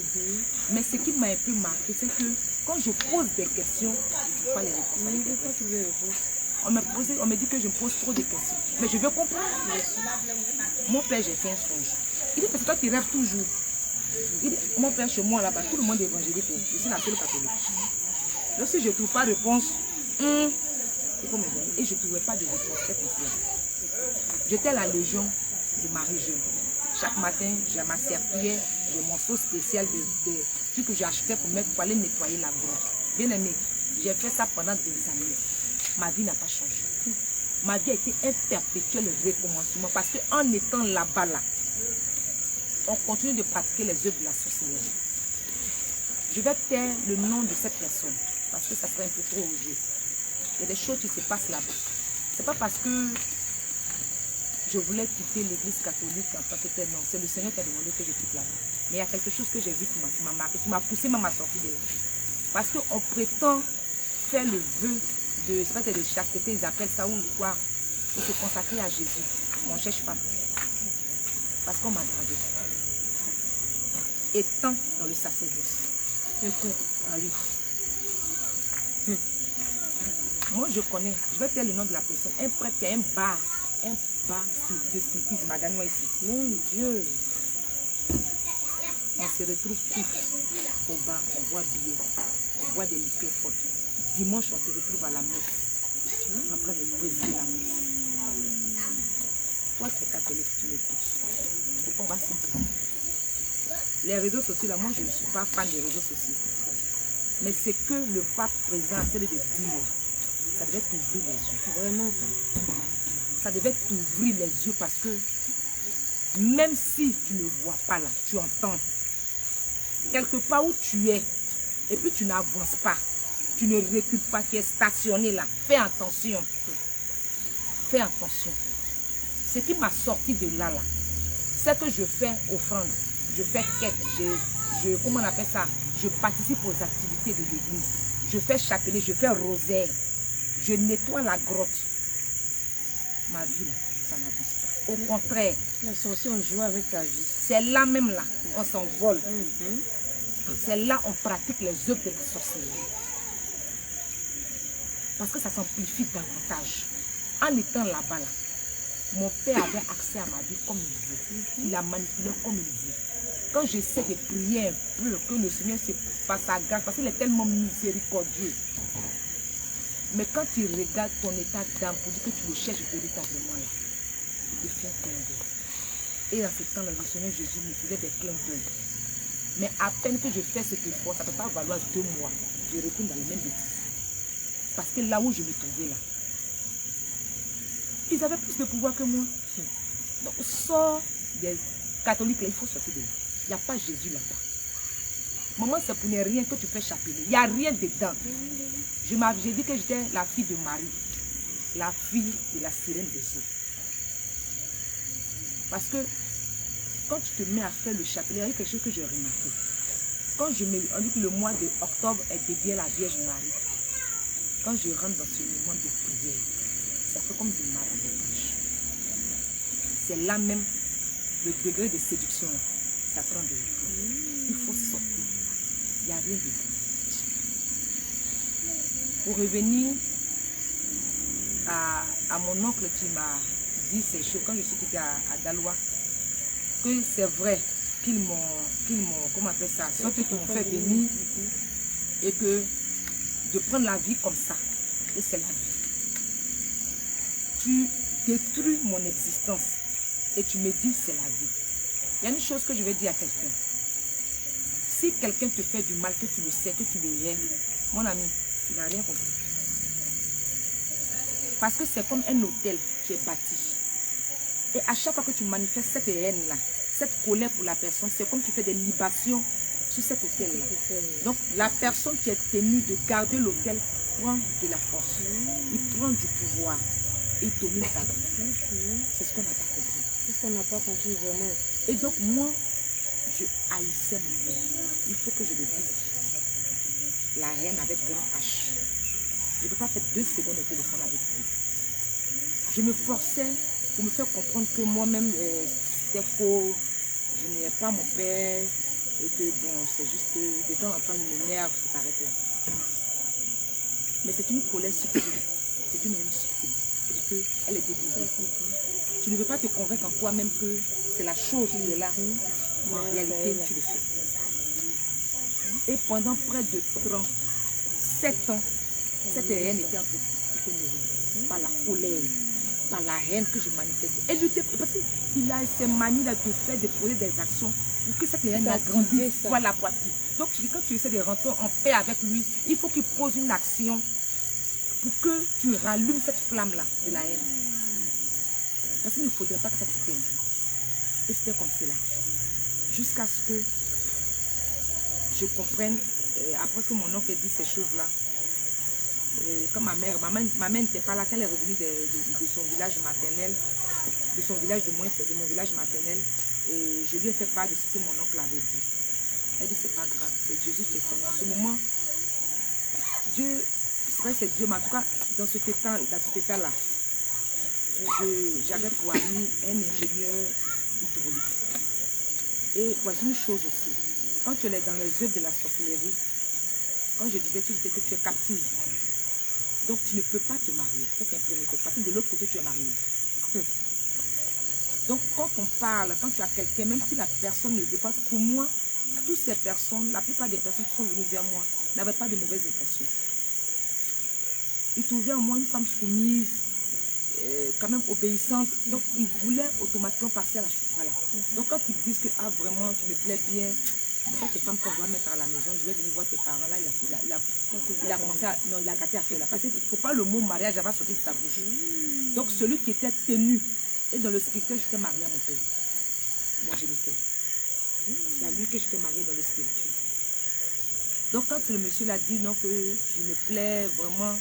Mais ce qui m'a un peu marqué, c'est que quand je pose des questions, je ne pas les réponses. On me dit que je me pose trop de questions. Mais je veux comprendre. Mon père, j'ai fait un songe. Il dit, c'est toi qui rêves toujours. Il dit, mon père, chez moi, là-bas, tout le monde est évangélique. Je suis la seule catholique. Donc, si je ne trouve pas de réponse, Il faut me donner. Et je ne trouvais pas de réponse. J'étais la légion de Marie-Jeune. Chaque matin, j'ai ma serpillière, j'ai mon sauce spécial de ce que j'achetais pour aller nettoyer la grotte. Bien aimé, j'ai fait ça pendant des années. Ma vie n'a pas changé. Ma vie a été un perpétuel recommencement parce qu'en étant là-bas, on continue de pratiquer les œuvres de la sorcellerie. Je vais taire le nom de cette personne parce que ça serait un peu trop osé. Il y a des choses qui se passent là-bas. Ce n'est pas parce que je voulais quitter l'église catholique en tant que tel, non. C'est le Seigneur qui a demandé que je quitte là-bas. Mais il y a quelque chose que j'ai vu qui m'a marqué, qui m'a poussé même à sortir de là. Parce qu'on prétend faire le vœu de chasteté, ils appellent ça ou quoi, pour se consacrer à Jésus. On ne cherche pas. Parce qu'on m'a dragué. Étant dans le sacerdoce. Ah oui. Moi, je connais, je vais faire le nom de la personne, un prêtre qui a un bar de spiritisme à Ganois ici. Mon Dieu! On se retrouve tous au bar, on boit bien, on boit des liqueurs fortes. Dimanche, on se retrouve à la messe, en train de présider la messe. Toi, tu es catholique, tu m'écoutes. On va s'y. Les réseaux sociaux, là, moi, je ne suis pas fan des réseaux sociaux. Mais c'est que le pape présent a train de dire, ça devait t'ouvrir les yeux. Vraiment. Ça devait t'ouvrir les yeux parce que même si tu ne vois pas là, tu entends. Quelque part où tu es, et puis tu n'avances pas, tu ne recules pas, tu es stationné là. Fais attention. Fais attention. Ce qui m'a sorti de là, c'est que je fais offrande, je fais quête, comment on appelle ça? Je participe aux activités de l'église. Je fais chapelet, je fais rosaire. Je nettoie la grotte. Ma vie, ça n'avance pas. Au contraire. Les sorciers ont joué avec ta vie. C'est là même là, on s'envole. C'est là on pratique les œuvres de la sorcellerie. Parce que ça s'amplifie davantage. En étant là-bas, mon père avait accès à ma vie comme il veut. Il a manipulé comme il veut. Quand j'essaie de prier un peu, que le Seigneur se passe sa grâce, parce qu'il est tellement miséricordieux. Mais quand tu regardes ton état d'âme pour dire que tu le cherches véritablement, là, il te fait un clin d'œil. Et dans ce temps-là, le Seigneur Jésus me faisait des clins d'œil. Mais à peine que je fais cet effort, ça ne peut pas valoir 2 mois. Je retourne dans les mêmes bêtises. Parce que là où je me trouvais là, ils avaient plus de pouvoir que moi. Donc, sort des catholiques là, il faut sortir de là. Il n'y a pas Jésus là-bas. Maman, c'est pour ne rien que tu fais chapelet. Il n'y a rien dedans. J'ai dit que j'étais la fille de Marie. La fille de la sirène des eaux. Parce que quand tu te mets à faire le chapelet, il y a quelque chose que j'ai remarqué. Quand on dit que le mois d'octobre est dédié à la Vierge Marie, quand je rentre dans ce moment de prière, ça fait comme du maraboutage. C'est là même le degré de séduction. Ça prend de l'eau. Il faut sortir. Il n'y a rien dedans. Pour revenir à mon oncle qui m'a dit ces choses, quand je suis quitté à Daloa, que c'est vrai qu'ils m'ont, comment on appelle ça, sauf qu'ils m'ont fait venir et que de prendre la vie comme ça, et c'est la vie. Tu détruis mon existence et tu me dis c'est la vie. Il y a une chose que je vais dire à quelqu'un. Si quelqu'un te fait du mal, que tu le sais, que tu le hais, mon ami, il n'a rien compris. Parce que c'est comme un hôtel qui est bâti. Et à chaque fois que tu manifestes cette haine-là, cette colère pour la personne, c'est comme tu fais des libations sur cet hôtel-là. Donc la personne qui est tenue de garder l'hôtel prend de la force. Il prend du pouvoir et domine ta vie. C'est ce qu'on n'a pas compris. C'est ce qu'on n'a pas compris vraiment. Et donc moi, je haïssais mon père. Il faut que je le dise. La reine avec grand H. Je ne peux pas faire 2 secondes au téléphone avec lui. Je me forçais pour me faire comprendre que moi-même, c'était faux. Je n'aimais pas mon père. Et que bon, c'est juste que de temps en temps, il m'énerve, ça s'arrête là. Mais c'est une colère subtile. C'est une haine subtile. C'est qu'elle est déguisée. Tu ne veux pas te convaincre en toi-même que c'est la chose qui est là. Mais en réalité, tu le fais. Et pendant près de 37 ans, cette haine était un peu nourrie. par la colère, par la haine que je manifeste. Et lutter, parce qu'il a ces manies de faire, de poser des actions pour que cette haine grandisse, voilà, poitrine. Donc quand tu essaies de rentrer en paix avec lui, il faut qu'il pose une action pour que tu rallumes cette flamme-là de la haine. Parce qu'il ne faudrait pas que ça s'éteigne. Et c'était comme cela. Jusqu'à ce que je comprenne, après que mon oncle ait dit ces choses-là, quand ma mère n'était pas là, quand elle est revenue de son village maternel, de son village de moins, de mon village maternel, et je lui ai fait part de ce que mon oncle avait dit. Elle dit, c'est pas grave, c'est Jésus qui est Seigneur. En ce moment, Dieu, je sais pas si c'est Dieu, mais en tout cas, dans cet état-là, j'avais pour ami un ingénieur hydraulique. Et voici une chose aussi, quand tu es dans les œuvres de la sorcellerie, quand je disais tout, que tu es captive, donc tu ne peux pas te marier. Ça c'est un premier côté, parce que de l'autre côté tu es marié. Donc quand on parle, quand tu as quelqu'un, même si la personne ne veut pas, pour moi, toutes ces personnes, la plupart des personnes qui sont venues vers moi, n'avaient pas de mauvaises intentions. Ils trouvaient en moi une femme soumise, quand même obéissante, donc ils voulaient automatiquement passer à la chose. Voilà. Donc quand ils disent que ah, vraiment tu me plais bien, quand tes femmes qu'on doit mettre à la maison, je vais venir voir tes parents là, il a commencé à, non, il a gâté à faire là, parce qu'il ne faut pas le mot mariage avant de sortir de sa bouche. Donc celui qui était tenu, et dans le spirituel, j'étais mariée à mon père, moi géniteur. C'est à lui que j'étais mariée dans le spirituel. Donc quand le monsieur l'a dit non que je me plais vraiment,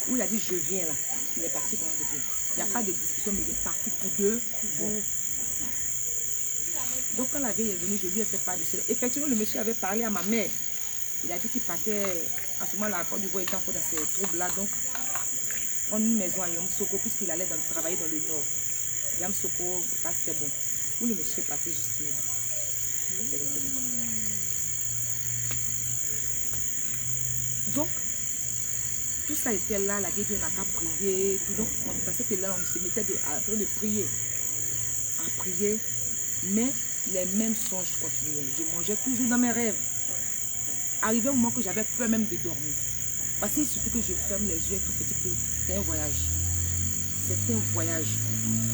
où il a dit je viens là, il est parti pendant deux jours. Il n'y a pas de discussion, mais il est parti pour deux. Bon. Donc quand la veille est venue, je lui ai fait part de cela. Effectivement, le monsieur avait parlé à ma mère. Il a dit qu'il partait, à ce moment-là, la Côte d'Ivoire était encore dans ces troubles-là, donc prendre une maison à Yamoussoukro, puisqu'il allait travailler dans le nord. Yamoussoukro, ça c'était bon. Où le monsieur est parti juste là. Donc, tout ça était là, la guédie, on n'a qu'à prier. Donc, on pensait que là, on se mettait en train de prier. À prier, mais les mêmes songes continuaient. Je mangeais toujours dans mes rêves. Arrivé un moment que j'avais peur même de dormir. Parce qu'il suffit que je ferme les yeux tout petit peu. C'est un voyage. C'est un voyage.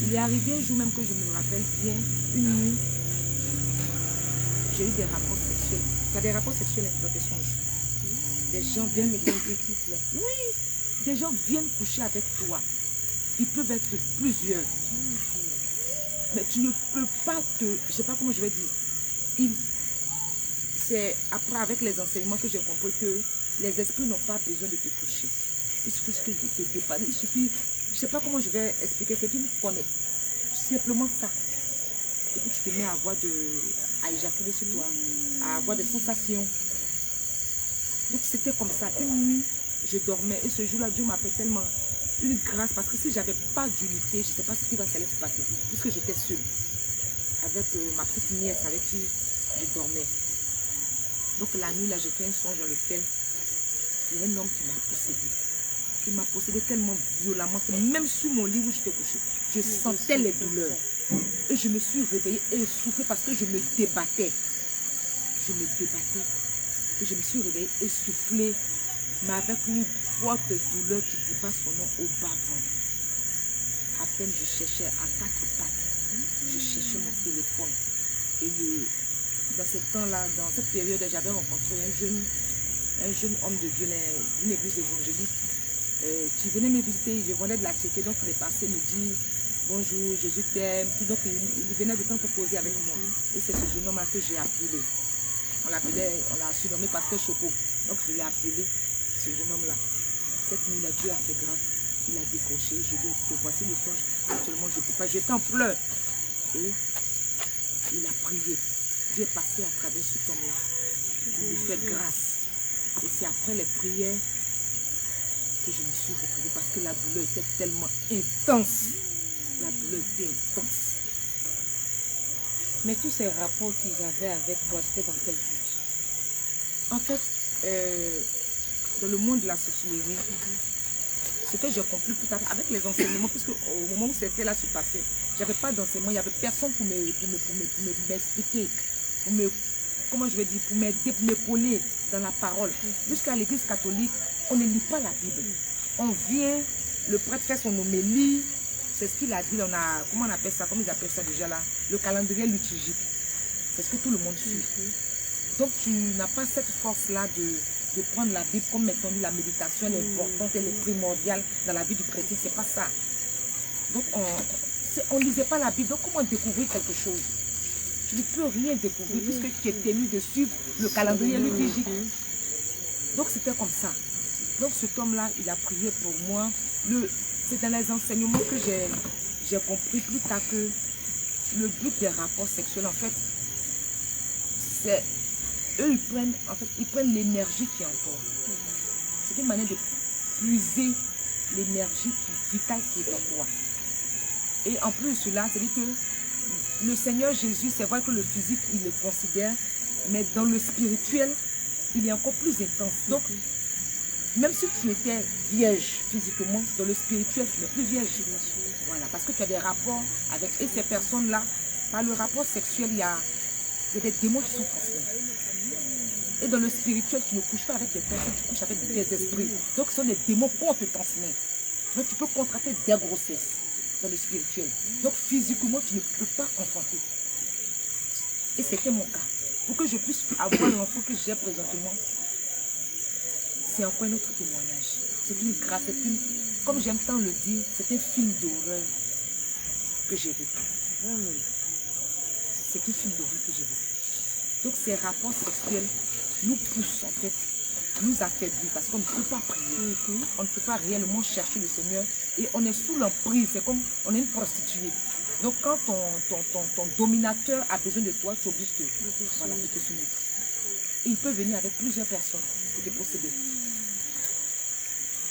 Il est arrivé un jour même que je me rappelle bien, une nuit, j'ai eu des rapports sexuels. Tu as des rapports sexuels dans tes songes. Des gens viennent me donner là. Oui, des gens viennent coucher avec toi. Ils peuvent être plusieurs. Mais tu ne peux pas te... Je ne sais pas comment je vais dire. C'est après, avec les enseignements, que j'ai compris que les esprits n'ont pas besoin de te toucher. Il suffit que de te dépanner. Il suffit... Je ne sais pas comment je vais expliquer. C'est une connexion. Simplement ça. Et puis tu te mets à à éjaculer sur toi, à avoir des sensations. Donc c'était comme ça. Une nuit, je dormais. Et ce jour-là, Dieu m'a fait tellement une grâce. Parce que si je n'avais pas d'unité, je ne sais pas ce qui va se passer. Puisque j'étais seule. Avec ma petite nièce avec qui je dormais. Donc la nuit, là, j'ai fait un songe dans lequel il y a un homme qui m'a possédé. Il m'a possédé tellement violemment que même sur mon lit où j'étais couchée, je sentais les douleurs. Et je me suis réveillée essoufflée parce que je me débattais. Je me débattais. Et je me suis réveillée essoufflée, mais avec une forte douleur qui ne dit pas son nom au bas-ventre. À peine je cherchais à quatre pattes, je cherchais mon téléphone. Et dans ce temps-là, dans cette période, j'avais rencontré un jeune homme de Dieu, d'une église évangélique, qui venait me visiter. Je venais de la checker, donc il est passé me dire bonjour, Jésus t'aime. Donc il venait de temps te poser avec moi. Et c'est ce jeune homme-là que j'ai appelé. On l'a surnommé Pasteur Choco. Donc je l'ai appelé, ce jeune homme-là. Cette nuit-là, Dieu a fait grâce. Il a décroché. Je lui ai dit, voici le songe. Actuellement, je ne peux pas. J'étais en pleurs. Et il a prié. Dieu est passé à travers cet homme-là. Il lui fait grâce. Et c'est après les prières que je me suis retrouvée parce que la douleur était tellement intense. La douleur était intense. Mais tous ces rapports qu'ils avaient avec toi, c'était dans quel but? En fait, dans le monde de la sorcellerie, ce que j'ai compris plus tard avec les enseignements, puisque au moment où c'était là se passait, j'avais pas d'enseignement, il n'y avait personne pour m'expliquer, comment je vais dire, pour m'épauler dans la parole. Jusqu'à l'église catholique, on ne lit pas la Bible. On vient, le prêtre fait son homélie, c'est ce qu'il a dit, comment on appelle ça, comment ils appellent ça déjà là, le calendrier liturgique. C'est ce que tout le monde suit. Donc tu n'as pas cette force-là de prendre la Bible comme maintenant la méditation, elle est importante, elle est primordiale dans la vie du chrétien, c'est pas ça. Donc on ne lisait pas la Bible, donc comment découvrir quelque chose? Tu ne peux rien découvrir puisque tu es tenu de suivre le calendrier liturgique. Donc c'était comme ça. Donc cet homme-là, il a prié pour moi. C'est dans les enseignements que j'ai compris plus tard que le but des rapports sexuels, en fait, c'est eux, ils prennent l'énergie qui est en toi. C'est une manière de puiser l'énergie vitale qui est en toi. Et en plus de cela, c'est-à-dire que le Seigneur Jésus, c'est vrai que le physique, il le considère, mais dans le spirituel, il est encore plus intense. Donc, même si tu étais vierge physiquement, dans le spirituel, tu n'es plus vierge. Voilà, parce que tu as des rapports avec ces personnes-là. Par le rapport sexuel, il y a des démons qui sont transmis. Et dans le spirituel, tu ne couches pas avec des personnes, tu couches avec des esprits. Donc, ce sont des démons qu'on te transmet. Donc, tu peux contracter des grossesses dans le spirituel. Donc, physiquement, tu ne peux pas enfanter. Et c'était mon cas. Pour que je puisse avoir l'enfant que j'ai présentement, c'est encore un autre témoignage. C'est une grâce, comme j'aime tant le dire, c'est un film d'horreur que j'ai vécu. C'est un film d'horreur que j'ai vécu. Donc ces rapports sexuels nous poussent en fait, nous affaiblissent parce qu'on ne peut pas prier. On ne peut pas réellement chercher le Seigneur et on est sous l'emprise, c'est comme on est une prostituée. Donc quand ton dominateur a besoin de toi, tu es obligé de te soumettre. Et il peut venir avec plusieurs personnes pour te posséder.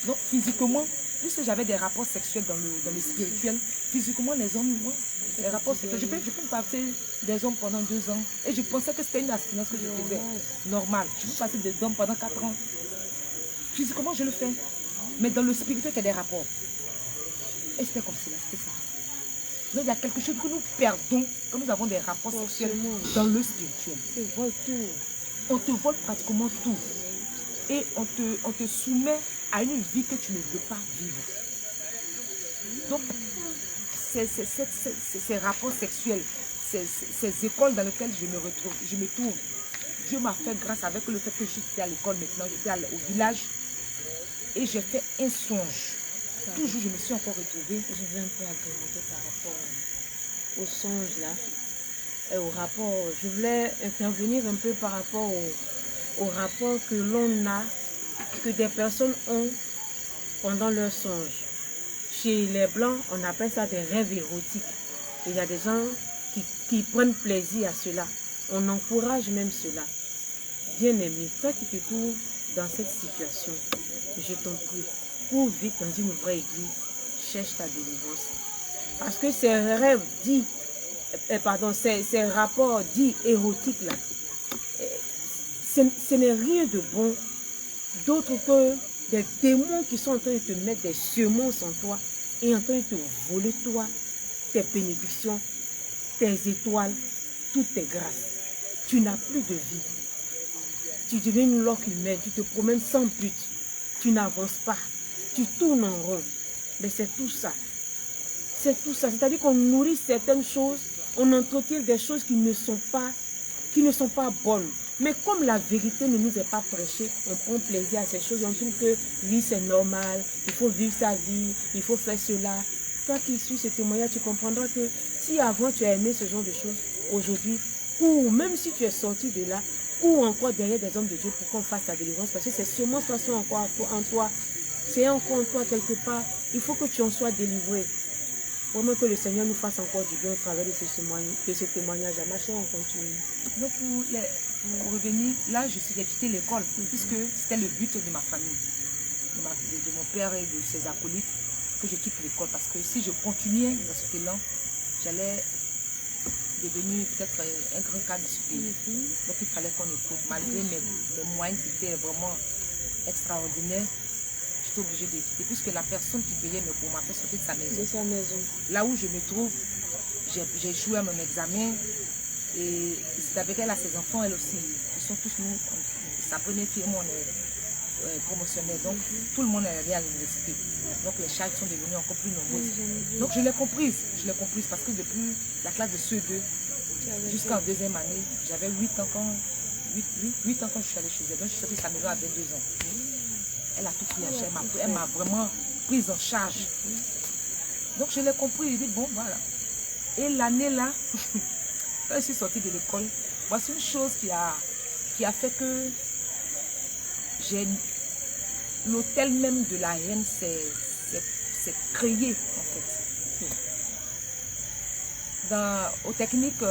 Donc physiquement, puisque j'avais des rapports sexuels dans le spirituel, physiquement les hommes, moi, les rapports sexuels, je peux me passer des hommes pendant 2 ans et je pensais que c'était une abstinence que je faisais, normal. Je peux passer des hommes pendant 4 ans. Physiquement je le fais, mais dans le spirituel il y a des rapports. Et c'était comme cela, c'était ça. Donc il y a quelque chose que nous perdons quand nous avons des rapports sexuels dans le spirituel. On te vole pratiquement tout. Et on te soumet à une vie que tu ne veux pas vivre. Donc, ces rapports sexuels, ces écoles dans lesquelles je me trouve, Dieu m'a fait grâce avec le fait que j'étais à l'école maintenant, j'étais au village et j'ai fait un songe. Toujours, je me suis encore retrouvée. Je vais un peu agrémenter par rapport au songe là, et au rapport. Je voulais intervenir un peu par rapport au rapport que l'on a, que des personnes ont pendant leur songe. Chez les Blancs, on appelle ça des rêves érotiques. Il y a des gens qui prennent plaisir à cela. On encourage même cela. Bien-aimé, toi qui te trouves dans cette situation, je t'en prie, cours vite dans une vraie église, cherche ta délivrance. Parce que ces rêves dits, ces rapports dits érotiques là, ce n'est rien de bon, d'autre que des démons qui sont en train de te mettre des semences en toi et en train de te voler toi, tes bénédictions, tes étoiles, toutes tes grâces. Tu n'as plus de vie. Tu deviens une loque humaine, tu te promènes sans but, tu n'avances pas, tu tournes en rond. Mais c'est tout ça. C'est tout ça. C'est-à-dire qu'on nourrit certaines choses, on entretient des choses qui ne sont pas bonnes. Mais comme la vérité ne nous est pas prêchée, on prend plaisir à ces choses, on trouve que oui, c'est normal, il faut vivre sa vie, il faut faire cela. Toi qui suis ce témoignage, tu comprendras que si avant tu as aimé ce genre de choses, aujourd'hui, ou même si tu es sorti de là, ou encore derrière des hommes de Dieu pour qu'on fasse ta délivrance, parce que ces semences sont encore en toi, c'est encore en toi quelque part, il faut que tu en sois délivré. Vraiment que le Seigneur nous fasse encore du bien au travers de ce témoignage. Ma chère, on continue. Donc pour revenir, là j'ai quitté l'école, puisque c'était le but de ma famille, de mon père et de ses acolytes, que je quitte l'école. Parce que si je continuais dans ce élan, j'allais devenir peut-être un grand cadre de ce pays. Donc il fallait qu'on écoute. Malgré mes moyens qui étaient vraiment extraordinaires, j'étais obligée de quitter, puisque la personne qui payait mes cours m'a fait sortir de sa maison. Là où je me trouve, j'ai échoué à mon examen. Et c'est avec elle, à ses enfants, elle aussi. Ils sont tous nous. Sa première fille, moi, promotionnelle. Donc, tout le monde est allé à l'université. Donc, les charges sont devenues encore plus nombreuses. Donc, je l'ai comprise. Je l'ai comprise parce que depuis la classe de CE2 jusqu'en deuxième année, j'avais 8 ans quand je suis allée chez elle. Donc, je suis sortie de sa maison à 22 ans. Elle a tout pris en charge. Elle m'a vraiment prise en charge. Donc, je l'ai compris. Je dis, bon, voilà. Et l'année là, quand je suis sortie de l'école, voici une chose qui a fait que l'hôtel même de la reine s'est créé en fait. Aux techniques,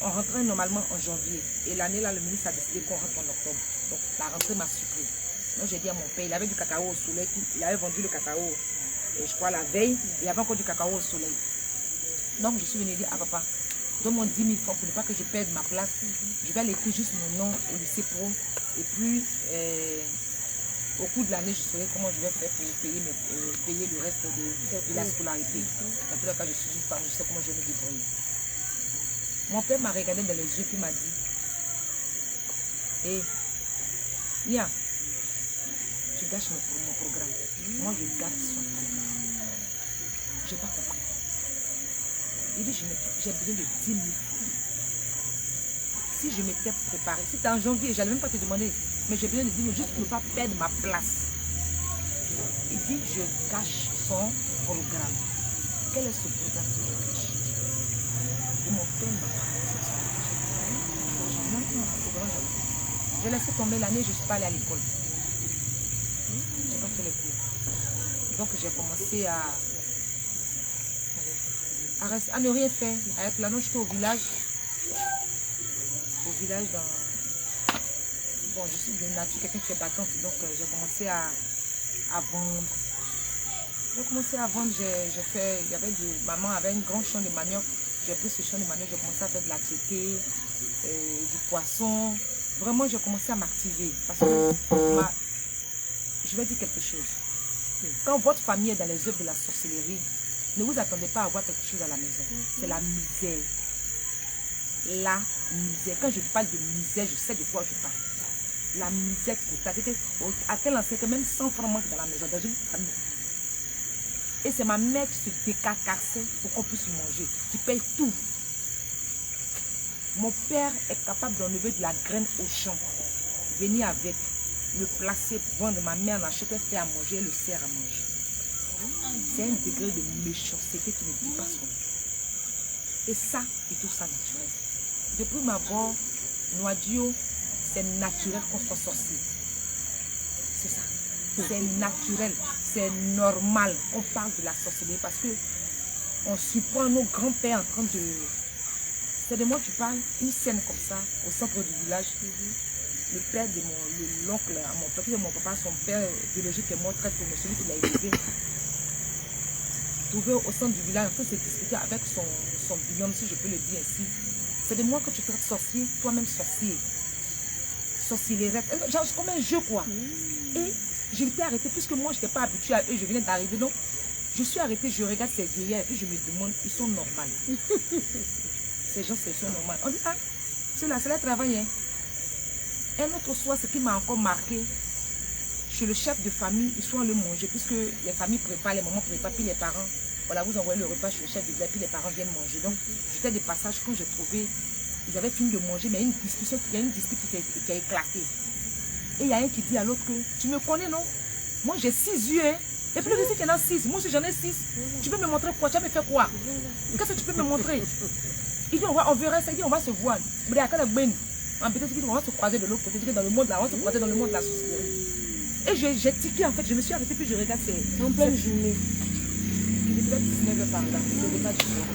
on rentrait normalement en janvier. Et l'année là, le ministre a décidé qu'on rentre en octobre. Donc la rentrée m'a surpris. Donc j'ai dit à mon père, il avait du cacao au soleil, il avait vendu le cacao, et je crois la veille, il y avait encore du cacao au soleil. Donc je suis venue dire à papa, donne-moi 10 000 francs pour ne pas que je perde ma place. Je vais aller écrire juste mon nom au lycée pro. Et puis, au cours de l'année, je saurai comment je vais faire pour payer le reste de la scolarité. Dans tous les cas, je suis une femme, je sais comment je vais me débrouiller. Mon père m'a regardé dans les yeux et m'a dit, hé, Nia, tu gâches mon programme. Moi, je gâche son programme. Je n'ai pas compris. Il dit, j'ai besoin de 10 000 francs. Si je m'étais préparée, si c'était en janvier, je n'allais même pas te demander, mais j'ai besoin de 10 000 juste pour ne pas perdre ma place. Il dit, je cache son programme. Quel est ce programme que je cache? Et mon père m'a parlé. J'ai laissé tomber l'année, je ne suis pas allée à l'école. Je n'ai pas fait les cours. Donc j'ai commencé à ne rien faire. Avec la noix, j'étais au village. Bon, je suis de nature, quelqu'un qui est battante. Donc j'ai commencé à vendre. J'ai commencé à vendre, maman avait un grand champ de manioc. J'ai pris ce champ de manioc, j'ai commencé à faire de la tchéké, du poisson. Vraiment, j'ai commencé à m'activer. Parce que, je vais dire quelque chose. Quand votre famille est dans les œuvres de la sorcellerie, ne vous attendez pas à avoir quelque chose à la maison. C'est la misère. La misère. Quand je parle de misère, je sais de quoi je parle. La misère totale. À tel enseigne que même 100 francs manquent dans la maison, dans une famille. Et c'est ma mère qui se décarcassait pour qu'on puisse manger, qui paye tout. Mon père est capable d'enlever de la graine au champ, venir avec, le placer, vendre. Ma mère en achète, elle fait à manger, elle le sert à manger. C'est un degré de méchanceté qui ne dit pas son nom. Et ça, et tout ça naturel. Depuis ma mort, Noadio, c'est naturel qu'on soit sorcier. C'est ça. C'est naturel, c'est normal qu'on parle de la sorcellerie parce que on surprend nos grands-pères en train de... C'est de moi que tu parles, une scène comme ça, au centre du village. Le père de l'oncle à mon père, de mon papa, son père biologique est mort très tôt, mais celui qui l'a élevé. Trouvé au centre du village, en train de se discuter avec son binôme, si je peux le dire ainsi. C'est de moi que tu traites sorcier, toi-même sorcier. Sorcellerie, genre comme un jeu quoi. Et je m'étais arrêtée, puisque moi je n'étais pas habituée à eux, je venais d'arriver, donc je suis arrêtée, je regarde ces vieillards et puis je me demande, ils sont normaux. Ces gens, ils sont normaux. On dit, ah, c'est là, c'est le travail. Hein. Un autre soir, ce qui m'a encore marqué, chez le chef de famille, ils sont allés manger, puisque les familles préparent, les mamans préparent, puis les parents, voilà, vous envoyez le repas chez le chef de village, puis les parents viennent manger. Donc, j'étais des passages, quand j'ai trouvé, ils avaient fini de manger, mais il y a une dispute qui a éclaté. Et il y a un qui dit à l'autre que, tu me connais, non? Moi, j'ai 6 yeux, hein? Et puis le monsieur qui en a 6, moi aussi j'en ai 6. Tu peux me montrer quoi? Tu vas me faire quoi? Qu'est-ce que tu peux me montrer? Il dit, on verra ça, il dit, on va se voir. Mais à en peut-être on va se croiser de l'autre côté, dans le monde là, on va se croiser dans le monde de la société. Et j'ai tiqué en fait, je me suis arrêtée, puis je regarde c'est en pleine journée. Il était 19h par là, il n'était pas du soir.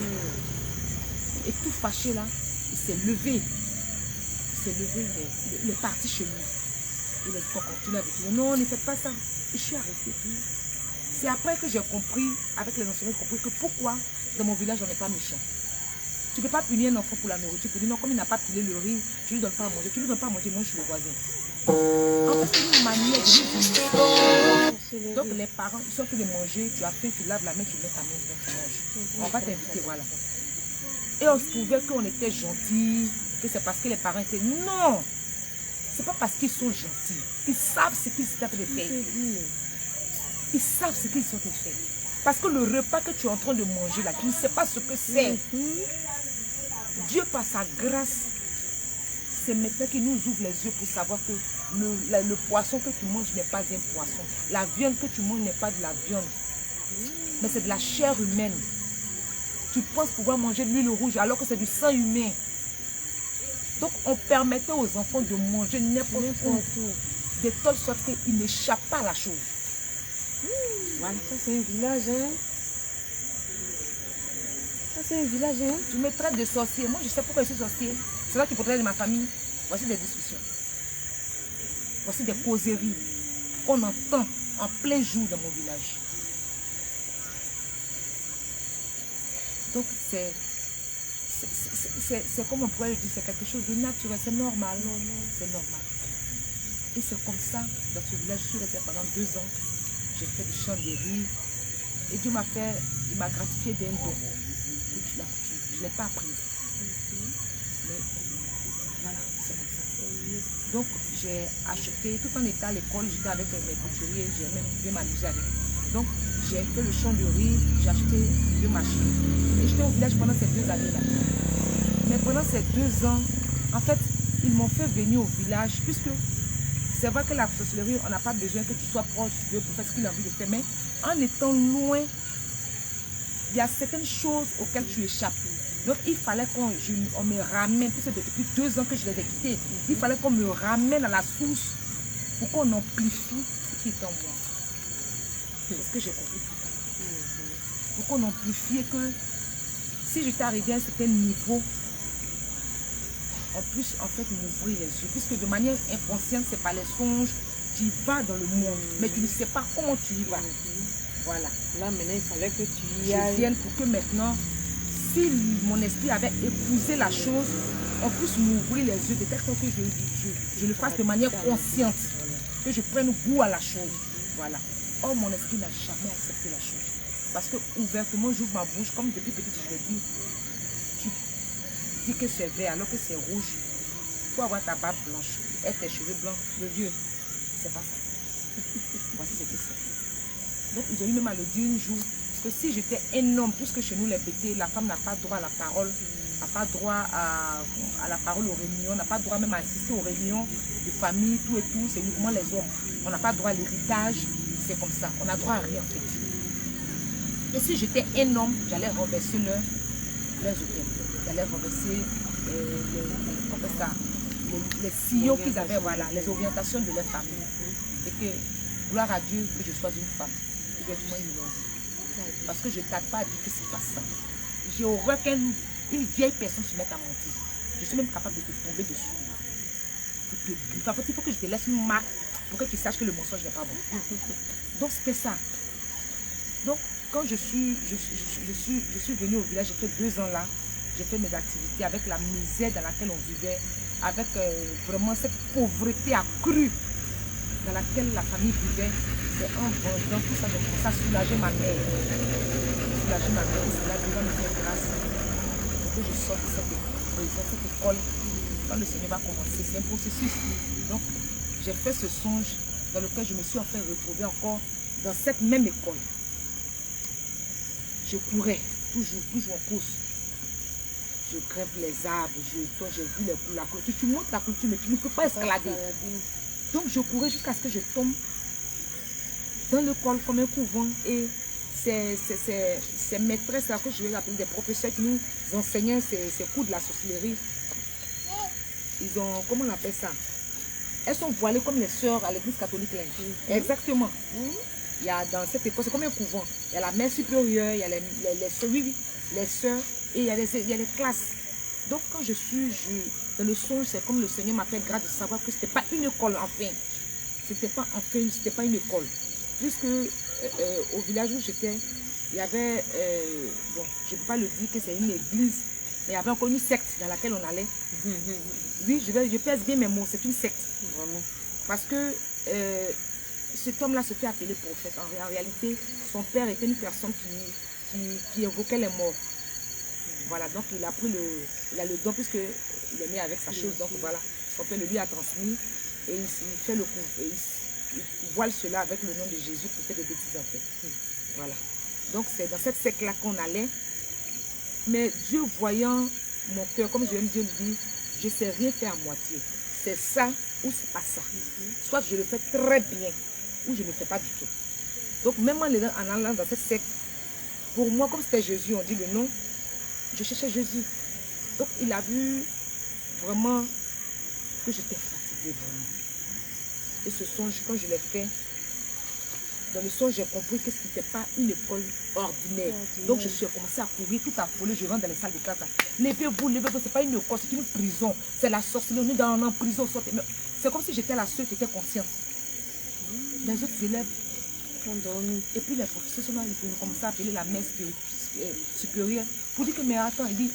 Et tout fâché là, il s'est levé. Il est parti chez lui. Il est continué avec lui. Non, ne faites pas ça. Et je suis arrêtée. C'est après que j'ai compris, avec les enseignants, j'ai compris que pourquoi dans mon village on n'est pas méchant. Tu ne peux pas punir un enfant pour la nourriture. Tu peux dire non, comme il n'a pas pilé le riz, je ne lui donne pas à manger. Tu ne lui donnes pas à manger, moi je suis le voisin. En fait, c'est une manière de dire. Donc les parents, ils sont en train de manger, tu as faim, tu laves la main, tu mets ta main, donc tu manges. On va t'inviter, voilà. Et on se trouvait qu'on était gentils, que c'est parce que les parents étaient... Non! c'est pas parce qu'ils sont gentils. Ils savent ce qu'ils sont en train de faire. Ils savent ce qu'ils sont en train de faire. Parce que le repas que tu es en train de manger là, tu ne sais pas ce que c'est. Dieu, par sa grâce, c'est maintenant qu'il nous ouvre les yeux pour savoir que le poisson que tu manges n'est pas un poisson. La viande que tu manges n'est pas de la viande. Mais c'est de la chair humaine. Tu penses pouvoir manger de l'huile rouge alors que c'est du sang humain. Donc on permettait aux enfants de manger n'importe où. De telle sorte qu'ils n'échappent pas à la chose. Voilà, ça c'est un village, hein. Ça c'est un village, hein. Tu me traites de sorcier. Moi je sais pourquoi je suis sorcier. C'est là qui protège de ma famille. Voici des discussions. Voici des causeries qu'on entend en plein jour dans mon village. Donc c'est comme on pourrait le dire, c'est quelque chose de naturel, c'est normal, c'est normal. Et c'est comme ça, dans ce village, je suis restée pendant 2 ans. J'ai fait du chant de riz. Et Dieu m'a fait, il m'a gratifié d'un don. Je ne l'ai pas appris. Mais voilà, c'est comme ça. Donc j'ai acheté, tout en étant à l'école, j'étais avec mes couturiers, j'ai même bien m'amusé avec. Donc j'ai fait le champ de riz, j'ai acheté 2 machines. Et j'étais au village pendant ces 2 années-là. Mais pendant ces 2 ans, en fait, ils m'ont fait venir au village, puisque c'est vrai que la sorcellerie, on n'a pas besoin que tu sois proche de Dieu pour faire ce qu'il a envie de faire. Mais en étant loin, il y a certaines choses auxquelles tu échappes. Donc il fallait qu'on me ramène, puisque depuis 2 ans que je les ai quittés, il fallait qu'on me ramène à la source pour qu'on amplifie ce qui est en moi. C'est ce que j'ai compris plus tard. Pour qu'on amplifie et que si j'étais arrivé à un certain niveau, en plus, en fait, m'ouvrir les yeux. Puisque de manière inconsciente, c'est pas les songes, tu vas dans le monde, mais tu ne sais pas comment tu y vas. Voilà. Là, maintenant, il fallait que tu y ailles. Je vienne pour que maintenant, si mon esprit avait épousé la chose, on puisse m'ouvrir les yeux de telle sorte que je le fasse de manière consciente, que je prenne goût à la chose. Voilà. Or, mon esprit n'a jamais accepté la chose. Parce que ouvertement, j'ouvre ma bouche, comme depuis petite, je le dis. Tu dis que c'est vert alors que c'est rouge. Il faut avoir ta barbe blanche et tes cheveux blancs. Le Dieu, c'est pas ça. Voici ce que c'est. Donc, ils ont eu même à le dire un jour que si j'étais un homme, puisque chez nous, les bêtés, la femme n'a pas droit à la parole, n'a pas droit à la parole aux réunions, n'a pas droit même à assister aux réunions de famille, tout et tout, c'est uniquement les hommes. On n'a pas droit à l'héritage, c'est comme ça. On n'a droit à rien en fait. Et si j'étais un homme, j'allais renverser leurs hôtels. J'allais renverser les sillons qu'ils avaient, voilà, les orientations de leur famille. Et que, gloire à Dieu, que je sois une femme. Exactement une homme. Parce que je ne t'arrête pas à dire que c'est pas ça. J'ai horreur qu'une vieille personne se mette à mentir. Je suis même capable de te tomber dessus. En fait, il faut que je te laisse une marque pour que tu saches que le mensonge n'est pas bon. Donc c'était ça. Donc quand je suis venue au village, j'ai fait 2 ans là. J'ai fait mes activités avec la misère dans laquelle on vivait, avec vraiment cette pauvreté accrue dans laquelle la famille vivait. C'est en vendant tout ça, j'ai commencé à soulager ma mère. Soulager ma mère, c'est là devant me faire grâce. Pour que je sorte de cette école. Quand le Seigneur va commencer, c'est un processus. Donc, j'ai fait ce songe dans lequel je me suis enfin retrouvée encore dans cette même école. Je courais, toujours en course. Je grimpe les arbres, j'ai vu la clôture. Tu montes la clôture, mais tu ne peux pas escalader. Donc, je courais jusqu'à ce que je tombe dans l'école comme un couvent. Et ces maîtresses là que je vais appeler des professeurs qui nous enseignaient ces cours de la sorcellerie, ils ont, comment on appelle ça? Elles sont voilées comme les sœurs à l'église catholique. Exactement. Il y a dans cette école, c'est comme un couvent. Il y a la mère supérieure, il y a les sœurs, et il y a les classes. Donc quand je suis dans le songe, c'est comme le Seigneur m'a fait grâce de savoir que ce n'était pas une école enfin. C'était pas une école. Puisque au village où j'étais, il y avait, bon, je ne peux pas le dire que c'est une église, mais il y avait encore une secte dans laquelle on allait. Oui, je pèse bien mes mots, c'est une secte. Vraiment. Parce que cet homme-là se fait appeler prophète. En réalité, son père était une personne qui évoquait les morts. Voilà, donc il a le don puisqu'il est né avec sa chose. Donc voilà, son père lui a transmis. Et il fait le coup. Et il voile cela avec le nom de Jésus pour faire des bêtises en fait. Voilà. Donc c'est dans cette secte-là qu'on allait. Mais Dieu voyant mon cœur, comme je l'aime, Dieu me dit, je ne sais rien faire à moitié. C'est ça ou c'est pas ça. Soit je le fais très bien ou je ne le fais pas du tout. Donc même en allant dans cette secte, pour moi, comme c'était Jésus, on dit le nom, je cherchais Jésus. Donc il a vu vraiment que j'étais fatiguée vraiment. Et ce songe, quand je l'ai fait, dans le songe, j'ai compris que ce n'était pas une école ordinaire. Donc je suis commencé à courir, tout affolé, je rentre dans les salles de classe. Levez-vous, levez-vous, ce n'est pas une école, c'est une prison. C'est la sorcellerie, nous dans en prison. C'est comme si j'étais la seule qui était consciente. Les autres élèves ont dormi. Et puis les professeurs sont là, ils ont commencé à appeler la messe supérieure. Pour dire que, mais attends, elle dit,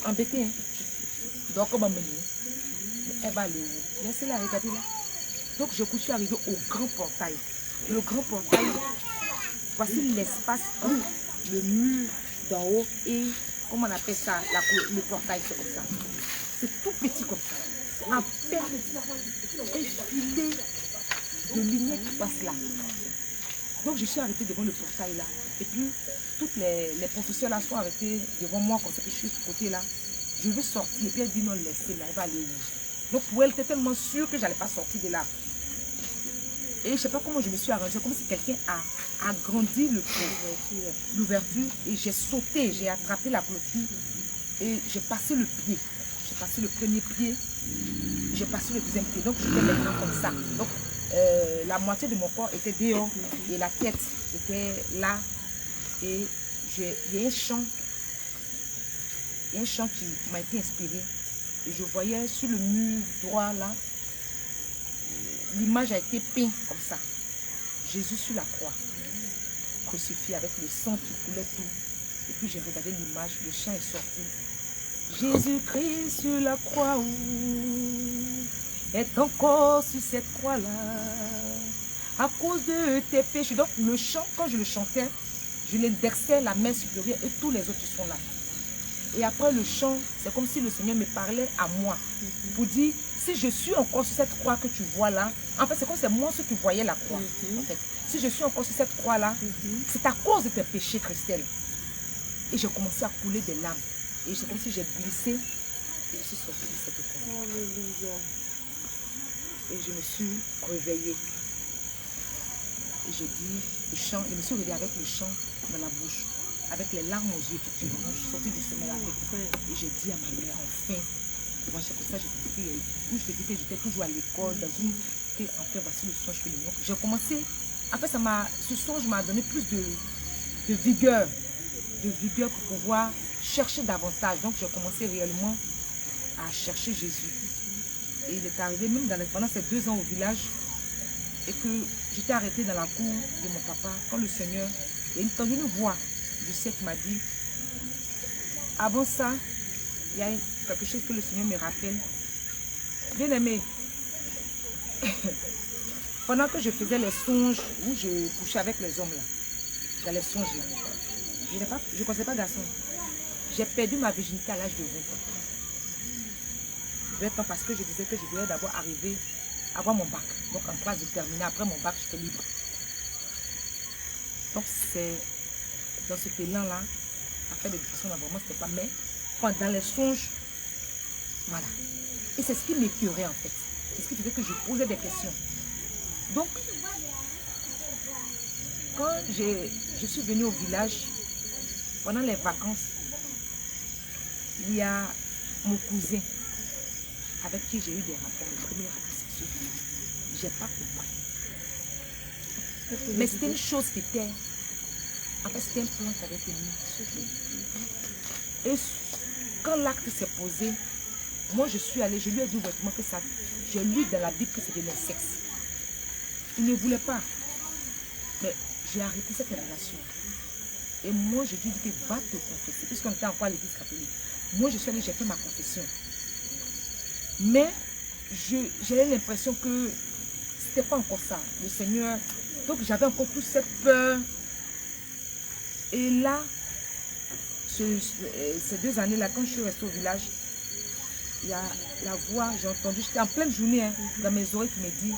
embêtée, hein. Donc, comment mener? Elle va aller où? Laissez-la, regardez là. Donc, je suis arrivée au grand portail. Le grand portail, voici l'espace où le mur d'en haut et, comment on appelle ça, le portail, c'est comme ça. C'est tout petit comme ça. C'est à peine un filet de lumière qui passe là. Donc, je suis arrêtée devant le portail là. Et puis, toutes les professeurs là sont arrêtés devant moi, comme ça que je suis de ce côté là. Je veux sortir. Et puis, elle dit non, laissez là, elle va aller où? Donc, pour elle, elle était tellement sûre que je n'allais pas sortir de là. Et je ne sais pas comment je me suis arrangée, comme si quelqu'un a agrandi l'ouverture. Et j'ai sauté, j'ai attrapé la clôture et j'ai passé le pied. J'ai passé le premier pied, j'ai passé le deuxième pied. Donc j'étais maintenant comme ça. Donc la moitié de mon corps était dehors et la tête était là. Et il y a un chant qui m'a été inspiré. Et je voyais sur le mur droit là, l'image a été peinte comme ça. Jésus sur la croix, crucifié avec le sang qui coulait tout. Et puis j'ai regardé l'image, le chant est sorti. Jésus-Christ sur la croix est encore sur cette croix-là. À cause de tes péchés. Donc le chant, quand je le chantais, je l'indexais la main supérieure et tous les autres qui sont là. Et après le chant, c'est comme si le Seigneur me parlait à moi. Pour dire, si je suis encore sur cette croix que tu vois là, en fait c'est comme c'est moi ce qui voyais la croix. En fait. Si je suis encore sur cette croix là, c'est à cause de tes péchés, Christelle. Et j'ai commencé à couler des larmes. Et c'est comme si j'ai glissé et je suis sortie de cette croix. Alléluia. Et je me suis réveillée. Et j'ai dit, le chant, je me suis réveillée avec le chant dans la bouche. Avec les larmes aux yeux, effectivement. Je suis sortie du sommeil avec. Et j'ai dit à ma mère, enfin, moi c'est comme ça, j'ai dit que j'étais toujours à l'école, dans une. En fait, voici le songe que j'ai commencé. En fait, ce songe m'a donné plus de vigueur. De vigueur pour pouvoir chercher davantage. Donc, j'ai commencé réellement à chercher Jésus. Et il est arrivé, même pendant ces 2 ans au village, et que j'étais arrêtée dans la cour de mon papa, quand le Seigneur, il y a une voix du ciel qui m'a dit, avant ça, il y a quelque chose que le Seigneur me rappelle. Bien aimé, pendant que je faisais les songes, où je couchais avec les hommes là, dans les songes là, je ne connaissais pas garçon. J'ai perdu ma virginité à l'âge de 20 ans. 20 ans parce que je disais que je devais d'abord arriver à avoir mon bac. Donc en classe de terminale, après mon bac, j'étais libre. Donc c'est dans cet élan-là, après l'éducation, vraiment, c'était pas, mais dans les songes, voilà. Et c'est ce qui m'écœurait en fait. C'est ce qui faisait que je posais des questions. Donc, quand je suis venue au village, pendant les vacances, il y a mon cousin avec qui j'ai eu des rapports, les premiers rapports sexuels. Je n'ai pas compris. Mais c'était une chose qui était... En fait, c'était un plan qui avait été mis. Et quand l'acte s'est posé, moi je suis allée, je lui ai dit ouvertement que ça... J'ai lu dans la Bible que c'était le sexe. Il ne voulait pas. Mais j'ai arrêté cette relation. Et moi, je lui ai dit que va te confesser. Puisqu'on était encore à l'église catholique. Moi, je suis allée, j'ai fait ma confession. Mais j'ai l'impression que c'était pas encore ça. Le Seigneur... Donc, j'avais encore toute cette peur. Et là, ces 2 années-là, quand je suis restée au village, il y a la voix, j'ai entendu, j'étais en pleine journée, hein, dans mes oreilles qui me dit,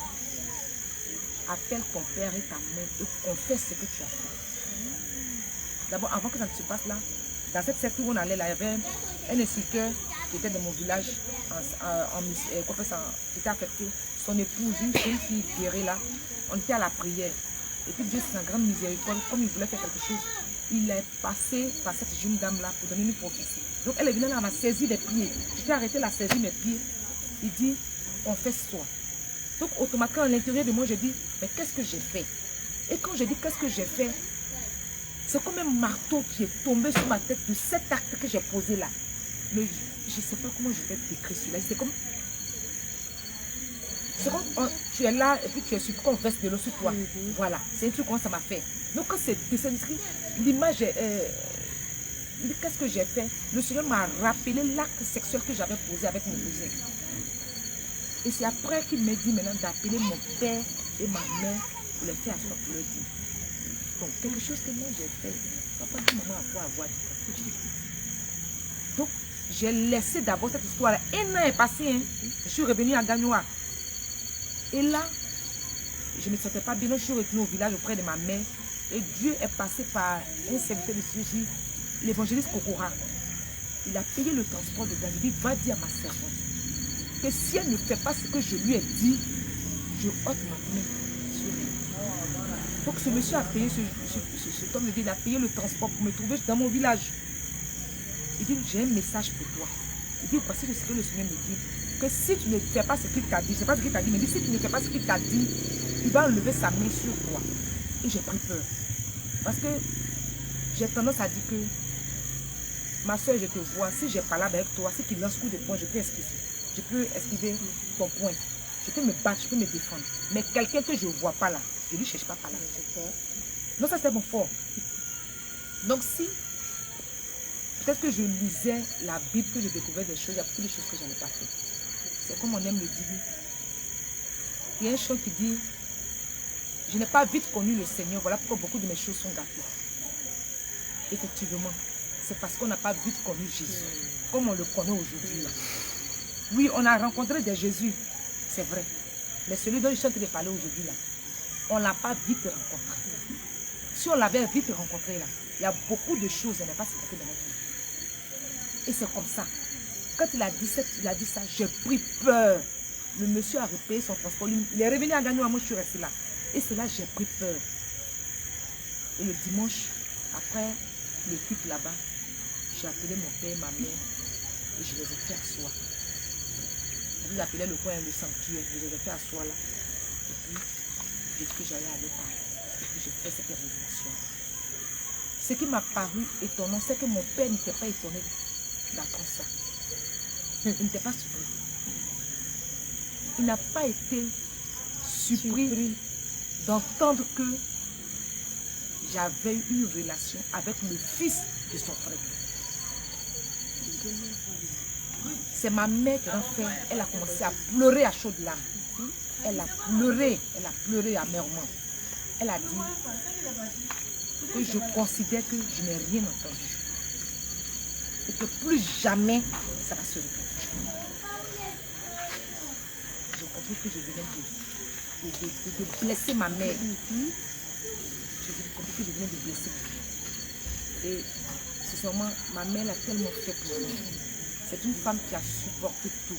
appelle ton père et ta mère et confesse ce que tu as fait. D'abord, avant que ça ne se passe là, dans cette secte où on allait là, il y avait un instructeur qui était dans mon village, qui était affecté, son épouse, une jeune fille guérie là, on était à la prière. Et puis Dieu, c'est sa grande miséricorde, comme il voulait faire quelque chose, il est passé par cette jeune dame-là pour donner une prophétie. Donc elle est venue là, elle m'a saisi les pieds. J'étais arrêté, elle a saisi mes pieds. Il dit, confesse-toi. Donc automatiquement, à l'intérieur de moi, je dis, mais qu'est-ce que j'ai fait? Et quand je dis qu'est-ce que j'ai fait, c'est comme un marteau qui est tombé sur ma tête de cet acte que j'ai posé là. Mais je ne sais pas comment je vais décrire cela. C'est comme tu es là et puis tu es surpris qu'on verse de l'eau sur toi. Voilà, c'est un truc comme ça m'a fait. Donc quand c'est inscrit, l'image qu'est-ce que j'ai fait? Le Seigneur m'a rappelé l'acte sexuel que j'avais posé avec mon cousin. Et c'est après qu'il m'a dit maintenant d'appeler mon père et ma mère pour les faire asseoir pour leur dire. Donc quelque chose que moi j'ai fait, papa dit maman à quoi avoir dit. Donc j'ai laissé d'abord cette histoire. Un an est passé, hein. Je suis revenue à Gagnoa. Et là, je ne me sentais pas bien. Je suis retournée au village auprès de ma mère. Et Dieu est passé par un serviteur de Jésus, l'évangéliste Kokora. Il a payé le transport de Gagnoa. Il dit, va dire à ma servante que si elle ne fait pas ce que je lui ai dit, je ôte ma main sur elle. Donc ce monsieur a payé, cet homme, il a payé le transport pour me trouver dans mon village. Il dit, j'ai un message pour toi. Il dit, voici ce que le Seigneur me dit. Que si tu ne fais pas ce qu'il t'a dit, je ne sais pas ce qu'il t'a dit, mais si tu ne fais pas ce qu'il t'a dit, il va enlever sa main sur toi. Et j'ai pris peur. Parce que j'ai tendance à dire que ma soeur, je te vois, si j'ai parlé avec toi, si tu lances coup de poing, je peux esquiver. Je peux esquiver ton poing. Je peux me battre, je peux me défendre. Mais quelqu'un que je ne vois pas là, je ne lui cherche pas par là. Non, ça c'était mon fort. Donc si, peut-être que je lisais la Bible, que je découvrais des choses, il y a beaucoup de choses que je n'avais pas fait. C'est comme on aime le dire. Il y a un chant qui dit, je n'ai pas vite connu le Seigneur, voilà pourquoi beaucoup de mes choses sont gâtées. Effectivement, c'est parce qu'on n'a pas vite connu Jésus, comme on le connaît aujourd'hui. Oui, on a rencontré des Jésus, c'est vrai. Mais celui dont je suis en train de parler aujourd'hui, là, on ne l'a pas vite rencontré. Si on l'avait vite rencontré, là, il y a beaucoup de choses, on n'est pas séparé de notre vie. Et c'est comme ça. Quand il a dit ça, j'ai pris peur. Le monsieur a repayé son transport. Il est revenu à Gagnoa, moi je suis restée là. Et c'est là que j'ai pris peur. Et le dimanche, après l'équipe là-bas, j'ai appelé mon père et ma mère et je les ai fait asseoir. Je les appelais le coin le sanctuaire, je les ai fait asseoir là. Et puis, j'ai dit que j'allais aller parler. Et puis j'ai fait cette révélation. Ce qui m'a paru étonnant, c'est que mon père n'était pas étonné d'apprendre ça. Il n'était pas surpris. Il n'a pas été surpris d'entendre que j'avais eu une relation avec le fils de son frère. C'est ma mère qui a fait, elle a commencé à pleurer à chaudes larmes. Elle a pleuré amèrement. Elle a dit que je considère que je n'ai rien entendu. Et que plus jamais ça va se répéter. J'ai compris que je venais de blesser ma mère. J'ai compris que je venais de blesser ma mère. Et sincèrement, ma mère l'a tellement fait pour moi. C'est une femme qui a supporté tout,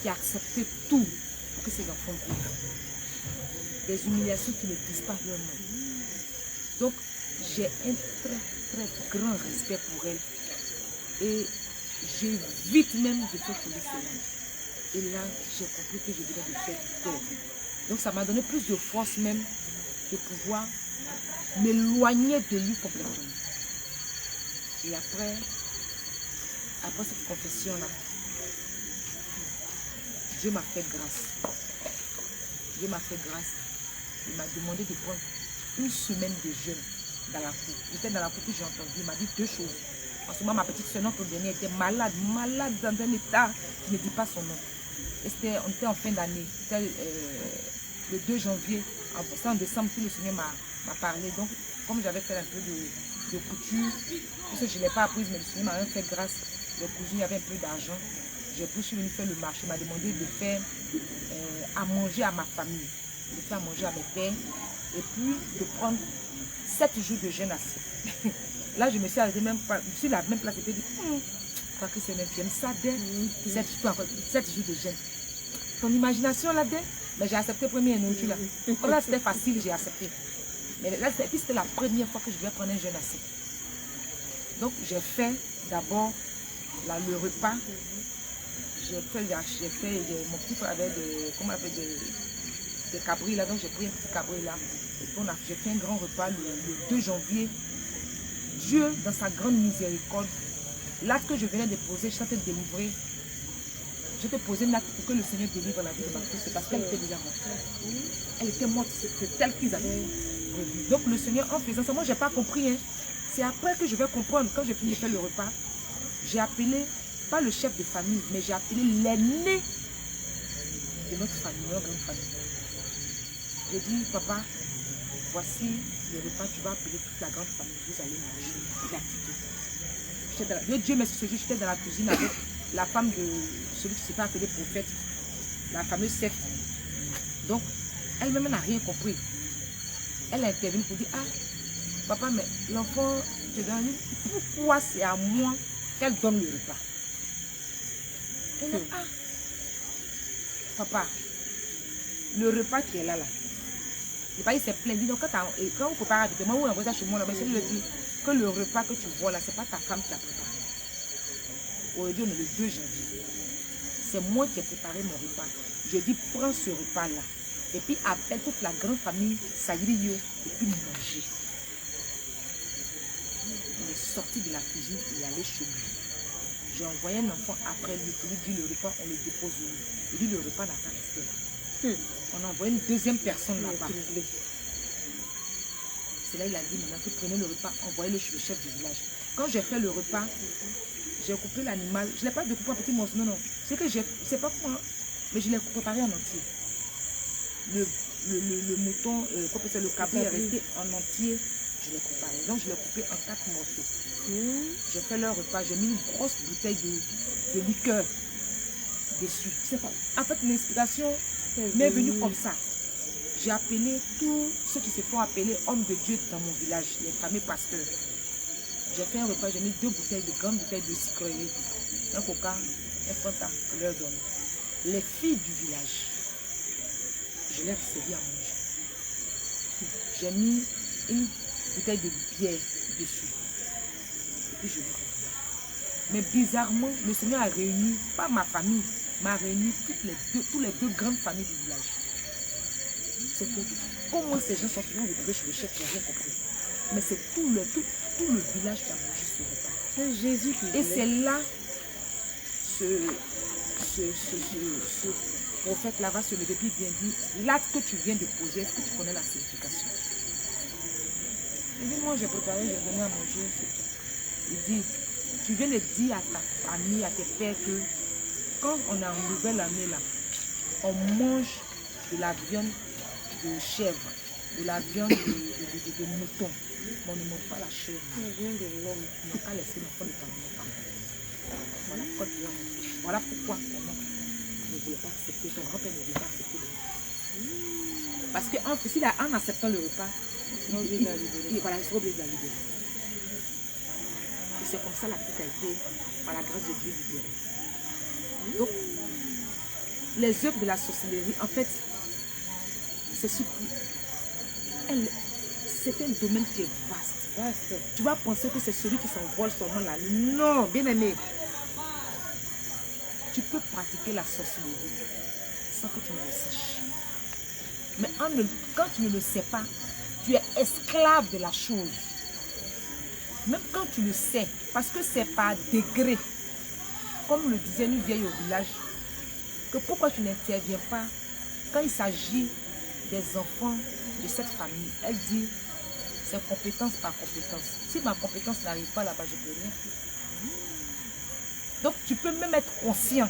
qui a accepté tout pour que ses enfants vivent. Des humiliations qui ne disent pas leur nom. Donc, j'ai un très grand respect pour elle. Et j'évite même de faire couler ses larmes. Et là, j'ai compris que je venais de faire tort. Donc, ça m'a donné plus de force même de pouvoir m'éloigner de lui complètement. Et après cette confession-là, Dieu m'a fait grâce. Dieu m'a fait grâce. Il m'a demandé de prendre une semaine de jeûne dans la cour. J'étais dans la cour, puis j'ai entendu, il m'a dit deux choses. En ce moment, ma petite soeur, notre dernière, était malade dans un état, je ne dis pas son nom. Et on était en fin d'année, c'était le 2 janvier, en décembre, tout le Seigneur m'a parlé. Donc, comme j'avais fait un peu de couture, parce que je ne l'ai pas apprise, mais le Seigneur m'a fait grâce. Le cousin, il y avait un peu d'argent. je suis venue faire le marché, m'a demandé de faire à manger à ma famille, de faire à manger à mes pères, et puis de prendre 7 jours de jeûne assez. Là, je me suis arrêtée même pas, sur la même place, et dit, crois que c'est même j'aime ça, dès 7 jours de jeûne. Ton imagination là-dedans, mais j'ai accepté premier nourriture là. Comme là, c'était facile, j'ai accepté. Mais là, c'était la première fois que je devais prendre un jeûne assez. Donc, j'ai fait d'abord le repas. Mon petit frère avait des cabris là, donc j'ai pris un petit cabri là. J'ai fait un grand repas le 2 janvier. Dieu, dans sa grande miséricorde, l'acte que je venais de poser, je suis en train de délivrer. Je te posais une acte pour que le Seigneur délivre la vie de ma fille. C'est parce qu'elle était déjà morte. Elle était morte, c'est tel qu'ils avaient prévu. Donc le Seigneur, en faisant ça, moi je n'ai pas compris. Hein. C'est après que je vais comprendre. Quand j'ai fini de faire le repas, j'ai appelé, pas le chef de famille, mais j'ai appelé l'aîné de notre famille, notre grande famille. J'ai dit, papa, voici le repas, tu vas appeler toute la grande famille, vous allez manger. Dieu merci, ce jour, j'étais dans la cuisine avec la femme de celui qui s'est fait appeler prophète, la fameuse secte. Donc, elle-même n'a rien compris. Elle a intervenu pour dire, ah, papa, mais l'enfant, je donne, pourquoi c'est à moi qu'elle donne le repas? Elle dit, ah, papa, le repas qui est là, le pays s'est plein. Donc, quand on prépare avec moi, ou on envoie ça chez moi, c'est lui dit que le repas que tu vois là, ce n'est pas ta femme qui a préparé. Aujourd'hui, on est le 2 janvier. C'est moi qui ai préparé mon repas. Je dis, prends ce repas-là. Et puis, appelle toute la grande famille, Saïrio, et puis manger. Il est sorti de la cuisine, il est allé chez lui. J'ai envoyé un enfant après lui pour lui dire le repas, on le dépose où. Il dit, le repas n'a pas resté là. On a envoyé une deuxième personne là-bas. C'est là il a dit, maintenant que prenez le repas, envoyez-le chez le chef du village. Quand j'ai fait le repas, j'ai coupé l'animal. Je ne l'ai pas découpé en petits morceaux, non. C'est que je ne sais pas comment, mais je l'ai préparé en entier. Le mouton, le cabri est resté en entier, je l'ai préparé. Donc je l'ai coupé en 4 morceaux. J'ai fait leur repas, j'ai mis une grosse bouteille de liqueur dessus. En fait, l'inspiration m'est venue comme ça. J'ai appelé tous ceux qui se font appeler hommes de Dieu dans mon village, les fameux pasteurs. J'ai fait un repas, j'ai mis 2 bouteilles de grandes bouteilles de sucrerie, un coca, un fanta pour leur donner. Les filles du village, je les ai servi à manger. J'ai mis une bouteille de bière dessus. Et puis je vous reviens. Mais bizarrement, le Seigneur a réuni, pas ma famille, m'a réuni tous les deux grandes familles du village. C'est que comment ces gens sont venus retrouver chez le chef, je n'ai rien compris. Mais c'est tout le village qui a mangé ce repas. C'est Jésus qui Et c'est là, ce prophète-là va se lever et vient dire, l'acte que tu viens de poser, est-ce que tu connais la signification? Il dit, moi j'ai préparé, j'ai donné à manger, c'est tout. Il dit, tu viens de dire à ta famille, à tes pères que quand on a une nouvelle année là, on mange de la viande de chèvre, de la viande de mouton. Mais on ne mange pas la chèvre. On vient de l'homme. On n'a pas laissé l'enfant de temps. Voilà pourquoi tu as mangé. Voilà pourquoi ton oncle ne voulait pas accepter, ton grand-père ne voulait pas accepter le repas. Parce qu'en acceptant le repas, il serait obligé de la libérer. Et c'est comme ça la petite a été, par la grâce de Dieu, libérée. Donc, les œuvres de la sorcellerie, en fait, c'est un domaine qui est vaste. Tu vas penser que c'est celui qui s'envole seulement la nuit. Non, bien aimé. Tu peux pratiquer la sorcellerie sans que tu ne le saches. Mais quand tu ne le sais pas, tu es esclave de la chose. Même quand tu le sais, parce que c'est par degré. Comme le disait une vieille au village, que pourquoi tu n'interviens pas quand il s'agit des enfants de cette famille. Elle dit, c'est compétence par compétence. Si ma compétence n'arrive pas là-bas, je peux rien. Donc tu peux même être conscient,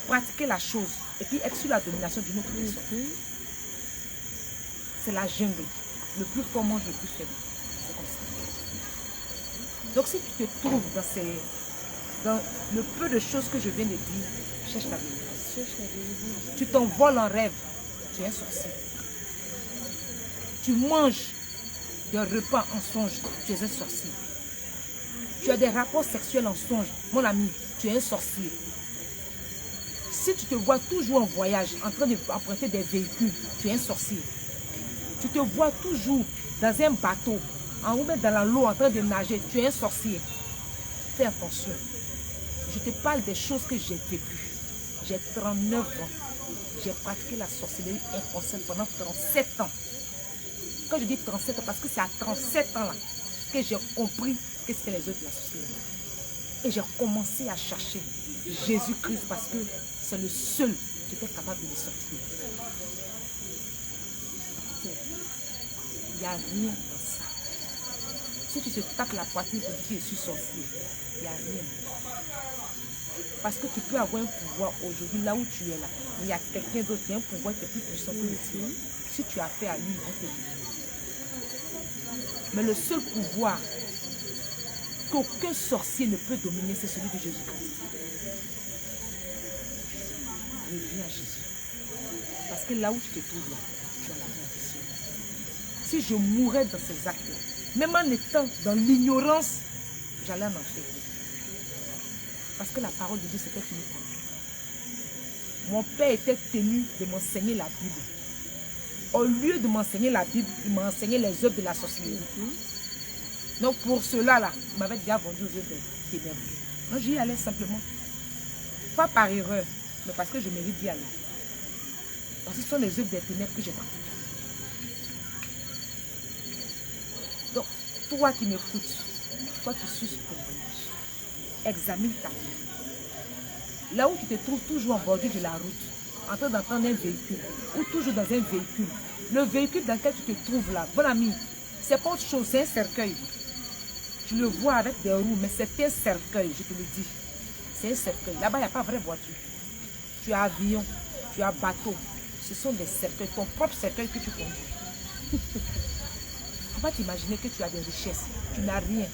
pratiquer la chose et puis être sous la domination d'une autre personne. C'est la jungle. Le plus fort mange le plus faible. C'est comme ça. Donc si tu te trouves dans le peu de choses que je viens de dire, cherche la vérité. Tu t'envoles en rêve, tu es un sorcier. Tu manges des repas en songe, tu es un sorcier. Tu as des rapports sexuels en songe, mon ami, tu es un sorcier. Si tu te vois toujours en voyage, en train d'emprunter des véhicules, tu es un sorcier. Tu te vois toujours dans un bateau, en haut dans l'eau, en train de nager, tu es un sorcier. Fais attention. Je te parle des choses que j'ai vécues. J'ai 39 ans. J'ai pratiqué la sorcellerie inconsciente pendant 37 ans. Quand je dis 37 ans, parce que c'est à 37 ans là que j'ai compris que c'était les œuvres de la sorcellerie. Et j'ai commencé à chercher Jésus-Christ parce que c'est le seul qui était capable de me sortir. Il n'y a rien dans ça. Si tu te tapes la poitrine pour dire je suis sorcier, il n'y a rien. Parce que tu peux avoir un pouvoir aujourd'hui là où tu es là. Mais il y a quelqu'un d'autre qui a un pouvoir qui est plus puissant que le tien. Si tu as fait à lui, il va te dire. Mais le seul pouvoir qu'aucun sorcier ne peut dominer, c'est celui de Jésus-Christ. Reviens à Jésus. Parce que là où tu te trouves là, tu as la bénédiction. Si je mourais dans ces actes, même en étant dans l'ignorance, j'allais en enfer. Parce que la parole de Dieu, c'était une conduite. Mon père était tenu de m'enseigner la Bible. Au lieu de m'enseigner la Bible, il m'a enseigné les œuvres de la sorcellerie. Donc pour cela, là, il m'avait déjà vendu aux œuvres des ténèbres. Donc j'y allais simplement. Pas par erreur, mais parce que je mérite d'y aller. Parce que ce sont les œuvres des ténèbres que j'ai pratiquées. Donc, toi qui m'écoutes, toi qui suis ce témoignage, examine ta vie. Là où tu te trouves toujours en bordure de la route, en train d'entendre un véhicule, ou toujours dans un véhicule, le véhicule dans lequel tu te trouves là, bon ami, c'est pas autre chose, c'est un cercueil. Tu le vois avec des roues, mais c'est un cercueil, je te le dis. C'est un cercueil. Là-bas, il n'y a pas vraie voiture. Tu as avion, tu as bateau. Ce sont des cercueils, ton propre cercueil que tu conduis. Il ne faut pas t'imaginer que tu as des richesses. Tu n'as rien.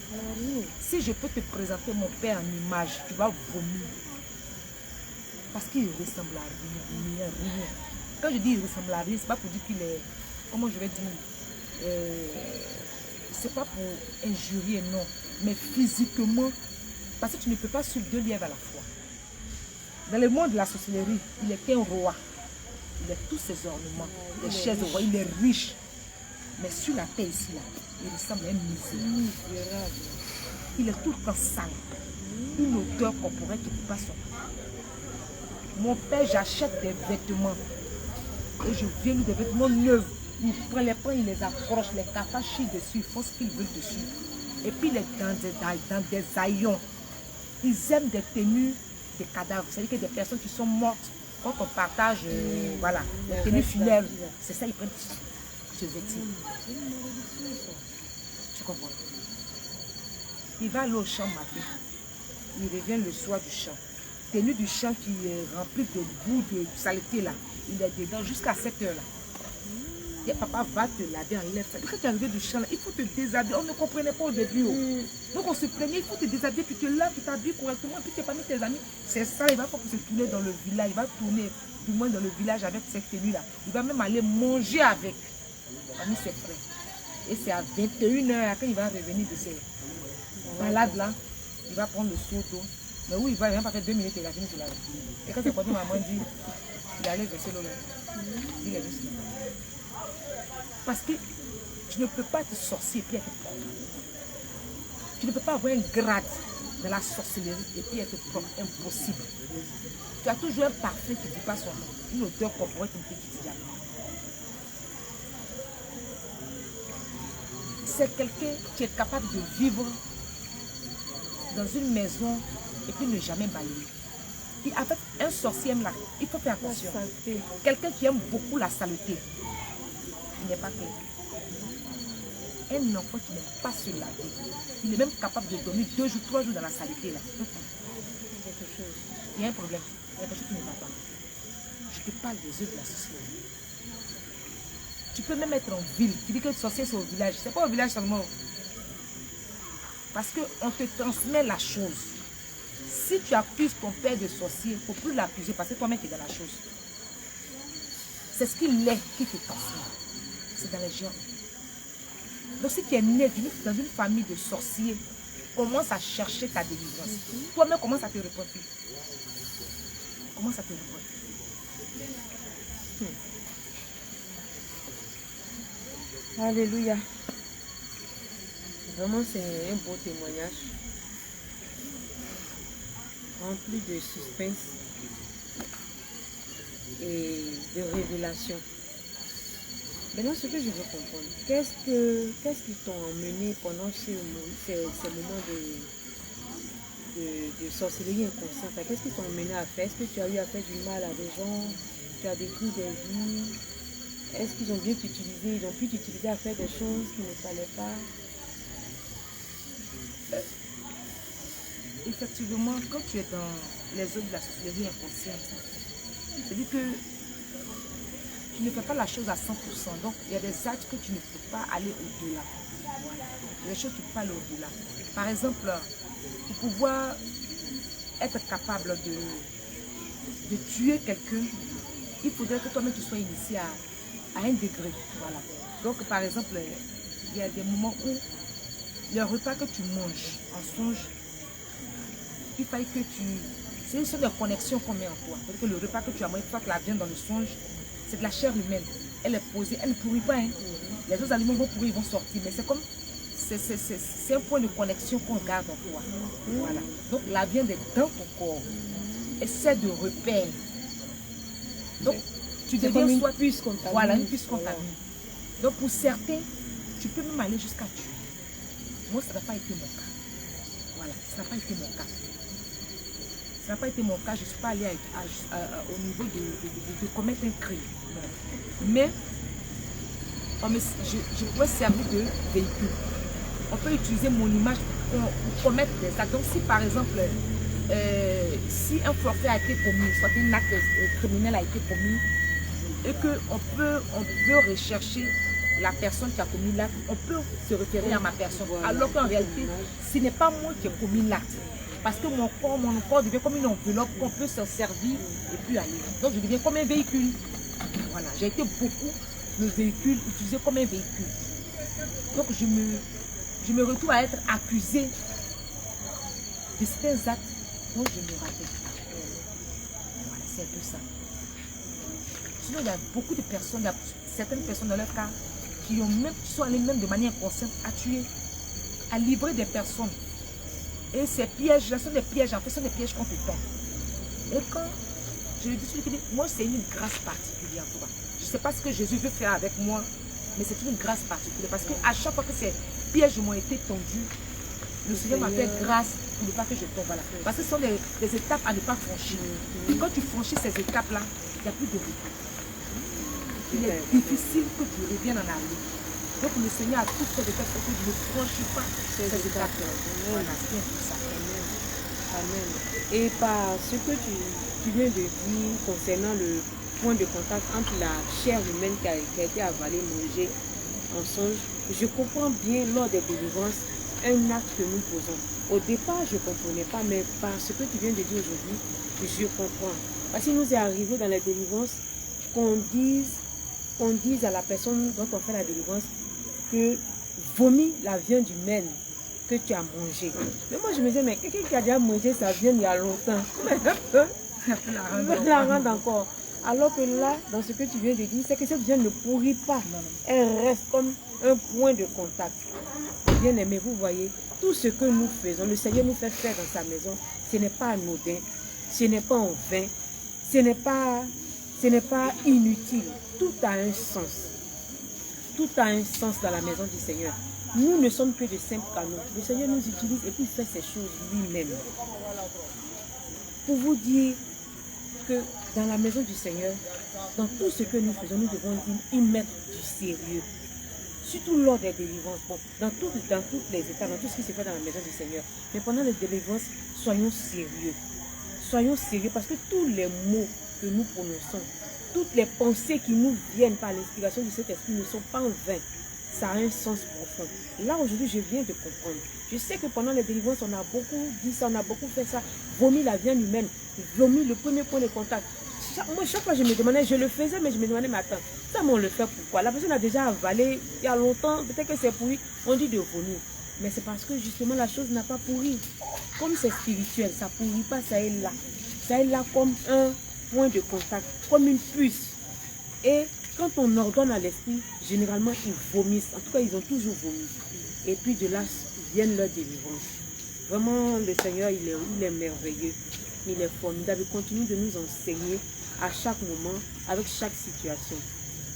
Si je peux te présenter mon père en image, tu vas vomir. Parce qu'il ressemble à rien. Quand je dis il ressemble à rien, ce n'est pas pour dire qu'il est... Comment je vais dire c'est pas pour injurier, non. Mais physiquement, parce que tu ne peux pas suivre deux lièvres à la fois. Dans le monde de la sorcellerie, il est qu'un roi. Il a tous ses ornements, les chaises au roi, il est riche. Mais sur la terre ici, là, il ressemble à un misérable. Il est tout le temps sale. Une odeur corporelle qui ne passe pas. Mon père, j'achète des vêtements. Et je viens lui des vêtements neufs. Il prend les pains, il les accroche, les cafards chient dessus, ils font ce qu'ils veulent dessus. Et puis il est dans des haillons. Ils aiment des tenues de cadavres. C'est-à-dire que des personnes qui sont mortes, quand on partage, voilà, les tenues funèbres, c'est ça, ils prennent ce vêtement. Tu comprends? Il va aller au champ matin. Il revient le soir du champ. Tenue du champ qui est remplie de boue, de saleté là. Il est dedans jusqu'à 7 heures là. Et papa va te laver en l'air. Quand tu es arrivé du champ, là, il faut te déshabiller. On ne comprenait pas au début. Donc on se plaignait, il faut te déshabiller, puis tu te laves, tu t'habilles correctement, puis tu n'es pas mis tes amis. C'est ça, il va pas se tourner dans le village. Il va tourner du moins dans le village avec cette tenue-là. Il va même aller manger avec parmi ses frères. Et c'est à 21h, quand il va revenir de ses balades-là, il va prendre le seau d'eau. Mais où il va pas faire 2 minutes, il a fini de la rue. Et quand c'est porté, maman dit, il allait verser l'eau là. Il est venu. Parce que tu ne peux pas être sorcier et puis être propre. Tu ne peux pas avoir un grade dans la sorcellerie et puis être propre. Impossible. Tu as toujours un parfait qui ne dit pas son nom. Une odeur corporelle qui ne te dit jamais. C'est quelqu'un qui est capable de vivre dans une maison et puis ne jamais balayer. Et avec un sorcier là, il faut faire attention. Quelqu'un qui aime beaucoup la saleté. Il n'est pas quelqu'un. Un enfant qui n'aime pas se laver, il est même capable de dormir 2 jours, 3 jours dans la saleté là. Il y a un problème. Il y a quelque chose qui ne va pas. Je te parle des œufs de la sorcellerie. Tu peux même être en ville. Tu dis que le sorcier c'est au village. C'est pas au village seulement. Parce qu'on te transmet la chose. Si tu accuses ton père de sorcier, il ne faut plus l'accuser parce que toi-même tu es dans la chose. C'est ce qu'il est qui te transmet. C'est dans les gens. Donc si tu es né dans une famille de sorciers, commence à chercher ta délivrance. Toi-même commence à te repentir. Commence à te repentir. Alléluia. Vraiment, c'est un beau témoignage. Rempli de suspense et de révélation. Maintenant, ce que je veux comprendre, qu'est-ce qui t'ont emmené pendant ces moments de sorcellerie inconsciente? Qu'est-ce qui t'ont emmené à faire? Est-ce que tu as eu à faire du mal à des gens? Tu as détruit des vies? Est-ce qu'ils ont bien t'utiliser? Ils ont pu t'utiliser à faire des choses qui ne fallait pas? Effectivement, quand tu es dans les eaux de la sorcellerie inconsciente, c'est-à-dire que tu ne fais pas la chose à 100%. Donc, il y a des actes que tu ne peux pas aller au-delà. Voilà. Il y a des choses que tu ne peux pas aller au-delà. Par exemple, pour pouvoir être capable de tuer quelqu'un, il faudrait que toi-même tu sois initié à un degré. Voilà. Donc, par exemple, il y a des moments où le repas que tu manges en songe, il faille que tu... C'est une sorte de connexion qu'on met en toi. C'est-à-dire que le repas que tu as mangé, une fois que la viande dans le songe, c'est de la chair humaine. Elle est posée, elle ne pourrit pas. Hein. Les autres aliments vont pourrir, ils vont sortir. Mais c'est comme... C'est un point de connexion qu'on garde en toi. Voilà. Donc la viande est dans ton corps. Et c'est de repère. Donc tu deviens une soit... puce contaminée. Voilà, une puce contaminée. Donc pour certains, tu peux même aller jusqu'à tuer. Moi, ça n'a pas été mon cas. Voilà, ça n'a pas été mon cas. Ça n'a pas été mon cas, je ne suis pas allée au niveau de commettre un crime. Non. Mais je pourrais servir de véhicule. On peut utiliser mon image pour commettre des actes. Donc si par exemple, si un forfait a été commis, soit un acte criminel a été commis, et qu'on peut rechercher la personne qui a commis l'acte, on peut se référer à ma personne. Voilà. Alors qu'en réalité, ce n'est pas moi qui ai commis l'acte. Parce que mon corps devient comme une enveloppe qu'on peut s'en servir et puis aller. Donc je deviens comme un véhicule. Voilà, j'ai été beaucoup le véhicule, utilisé comme un véhicule. Donc je me retrouve à être accusée de certains actes dont je me rappelle pas. Voilà, c'est un peu ça. Sinon, il y a beaucoup de personnes, il y a certaines personnes dans leur cas qui sont allées même de manière inconsciente à tuer, à livrer des personnes. Et ces pièges, là sont des pièges, en fait, ce sont des pièges qu'on te tend. Et quand je lui dis, moi, c'est une grâce particulière. Je ne sais pas ce que Jésus veut faire avec moi, mais c'est une grâce particulière. Parce qu'à chaque fois que ces pièges m'ont été tendus, le Seigneur m'a fait grâce pour ne pas que je tombe. Voilà. Parce que ce sont des étapes à ne pas franchir. Et quand tu franchis ces étapes-là, il n'y a plus de retour. Il est difficile que tu reviennes en arrière. Donc le Seigneur a tout fait de telle sorte que je ne franchis pas ces étapes. Voilà, c'est un peu ça. Amen. Et par ce que tu viens de dire concernant le point de contact entre la chair humaine qui a été avalée, mangée en songe, je comprends bien lors des délivrances un acte que nous posons. Au départ, je ne comprenais pas, mais par ce que tu viens de dire aujourd'hui, je comprends. Parce qu'il nous est arrivé dans la délivrance qu'on dise à la personne dont on fait la délivrance que vomit la viande humaine que tu as mangée. Mais moi je me disais, mais quelqu'un qui a déjà mangé sa viande il y a longtemps, la rendre encore. Alors que là, dans ce que tu viens de dire, c'est que cette viande ne pourrit pas. Elle reste comme un point de contact. Bien aimé, vous voyez, tout ce que nous faisons, le Seigneur nous fait faire dans sa maison, ce n'est pas anodin, ce n'est pas en vain, ce n'est pas inutile. Tout a un sens. Tout a un sens dans la maison du Seigneur. Nous ne sommes que de simples canaux. Le Seigneur nous utilise et puis il fait ces choses lui-même. Pour vous dire que dans la maison du Seigneur, dans tout ce que nous faisons, nous devons y mettre du sérieux. Surtout lors des délivrances. Bon, dans toutes les étapes, dans tout ce qui se fait dans la maison du Seigneur. Mais pendant les délivrances, soyons sérieux. Soyons sérieux parce que tous les mots que nous prononçons, toutes les pensées qui nous viennent par l'inspiration de cet esprit ne sont pas en vain. ça a un sens profond. Là, aujourd'hui, je viens de comprendre. Je sais que pendant les délivrances, on a beaucoup dit ça, on a beaucoup fait ça. Vomi la viande humaine, vomi le premier point de contact. Moi, chaque fois, je me demandais, je le faisais, mais je me demandais, mais attends, ça, on le fait pourquoi? La personne a déjà avalé il y a longtemps, peut-être que c'est pourri, on dit de vomir. Mais c'est parce que justement, la chose n'a pas pourri. Comme c'est spirituel, ça ne pourrit pas, ça est là. Ça est là comme un point de contact, comme une puce. Et quand on ordonne à l'esprit, généralement, ils vomissent. En tout cas, ils ont toujours vomi. Et puis de là, viennent leurs délivrances. Vraiment, le Seigneur, il est merveilleux. Il est formidable. Il continue de nous enseigner à chaque moment, avec chaque situation.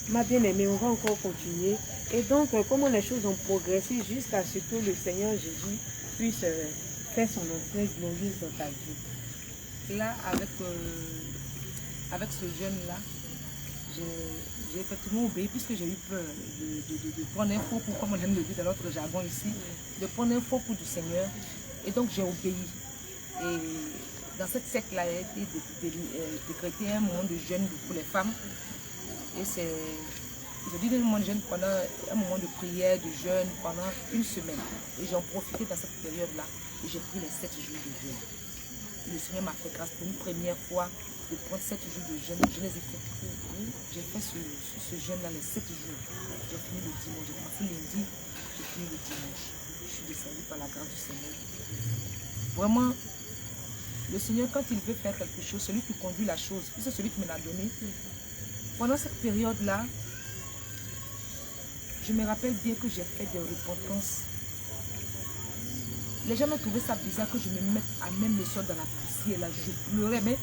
Ma bien-aimée, on va encore continuer. Et donc, comment les choses ont progressé jusqu'à ce que le Seigneur Jésus puisse faire son entrée glorieuse dans ta vie. Là, avec ce jeune-là, j'ai effectivement obéi puisque j'ai eu peur de prendre un faux coup, comme on aime le dire dans notre jargon ici, de prendre un faux coup du Seigneur. Et donc, j'ai obéi. Et dans cette secte-là, il a été décrété un moment de jeûne pour les femmes. Et ils ont dit un moment de jeûne pendant un moment de prière, de jeûne pendant une semaine. Et j'ai en profité dans cette période-là. Et j'ai pris les 7 jours de jeûne. Le Seigneur m'a fait grâce pour une première fois de prendre 7 jours de jeûne. Je les ai fait. J'ai fait ce jeûne-là les 7 jours. J'ai fini le dimanche. J'ai commencé lundi, j'ai fini le dimanche. Je suis descendue par la grâce du Seigneur. Vraiment, le Seigneur, quand il veut faire quelque chose, celui qui conduit la chose, c'est celui qui me l'a donné. Pendant cette période-là, je me rappelle bien que j'ai fait des repentances. Les gens m'ont trouvé ça bizarre que je me mette à même le sol dans la poussière. Là, je pleurais, mais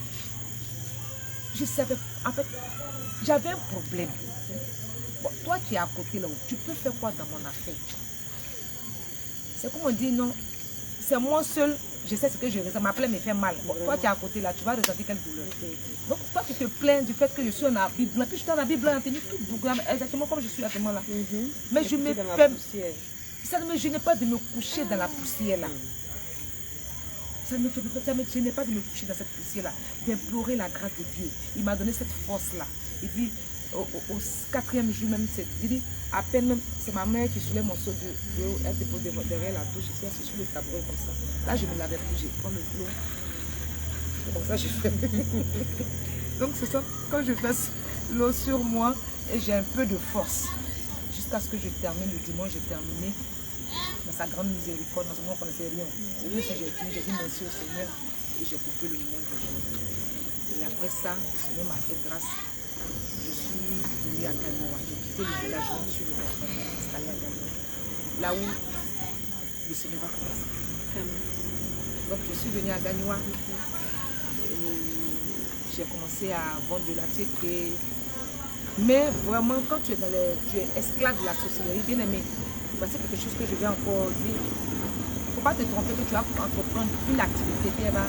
je savais, en fait, j'avais un problème. Bon, toi qui es à côté là-haut, tu peux faire quoi dans mon affaire? C'est comme on dit, non, c'est moi seul. Je sais ce que je ressens, ma plaie me fait mal. Bon, toi qui es à côté là, tu vas ressentir quelle douleur. Donc toi tu te plains du fait que je suis en habit blanc. Puis je suis en habit blanc, en tenue toute bouclée, exactement comme je suis actuellement là. Mais je me permets, ça ne me gênait pas de me coucher dans la poussière là. Ça ne me gênait pas de me coucher dans cette poussière là, d'implorer la grâce de Dieu. Il m'a donné cette force là. Il dit, au 4e jour même, il dit, à peine même, c'est ma mère qui soulève mon seau de l'eau, elle dépose derrière la douche, ici, elle sur le tabouret comme ça. Là, je me lavais plus, je prends le flot. Comme ça, je fais. Donc, c'est ça, quand je fais l'eau sur moi, et j'ai un peu de force. Jusqu'à ce que je termine le dimanche, j'ai terminé dans sa grande miséricorde. Dans ce moment, on ne connaissait rien. C'est lui aussi, j'ai fini, j'ai dit merci au Seigneur et j'ai coupé le moment de jour. Et après ça, le Seigneur m'a fait grâce. Je suis venue à Gagnoa. J'ai quitté le village, je suis venue installer à Gagnoa. Là où le Seigneur va commencer. Donc je suis venue à Gagnoa. J'ai commencé à vendre de la tchéké. Mais vraiment, quand tu es esclave de la sorcellerie, bien aimé, voici quelque chose que je vais encore dire. Il ne faut pas te tromper que tu vas entreprendre une activité qui va.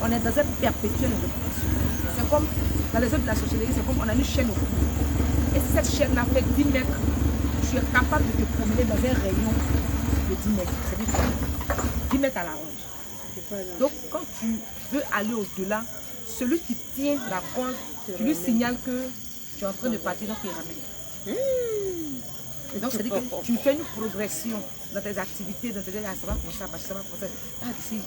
On est dans un perpétuel reproduction. C'est comme dans les œuvres de la sorcellerie, c'est comme on a une chaîne au cou. Et si cette chaîne-là fait 10 mètres, tu es capable de te promener dans un rayon de 10 mètres. C'est-à-dire 10 mètres à la ronde. Donc, quand tu veux aller au-delà, celui qui tient la corde, tu lui signales que tu es en train de partir, donc il ramène. Donc, c'est-à-dire que tu fais une progression dans tes activités, dans tes ça va commencer à marcher, ça va commencer à d'ici.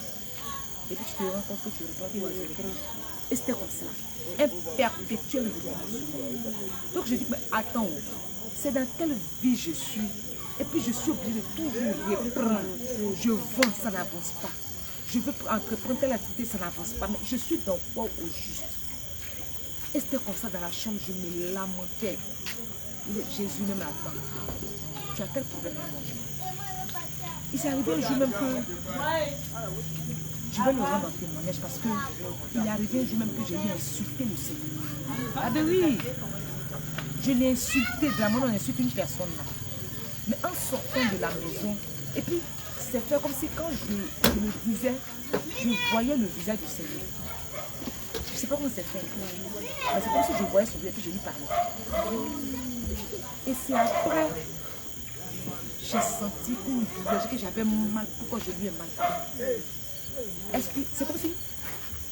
Et puis tu te rends compte que tu reprends tout à zéro. Et c'était comme ça. Un perpétuel reproduction. Donc je dis, mais attends, c'est dans quelle vie je suis? Et puis je suis obligée de toujours reprendre. Je vends, ça n'avance pas. Je veux entreprendre telle activité, ça n'avance pas. Mais je suis dans quoi au juste? Et c'était comme ça dans la chambre, je me lamentais. Jésus ne m'attend. Tu as quel problème avec moi? Il s'est arrivé un jour même que je vais le rendre en témoignage parce qu'il est arrivé un jour même que j'ai insulté le Seigneur. Ah ben oui, je l'ai insulté de la manière dont on insulte une personne là. Mais en sortant de la maison, et puis c'est fait comme si quand je me disais, je voyais le visage du Seigneur. Je ne sais pas comment c'est fait. Mais c'est comme si je voyais son visage et je lui parlais. Et c'est après, j'ai senti une douleur, que j'avais mal. Pourquoi je lui ai mal? C'est comme si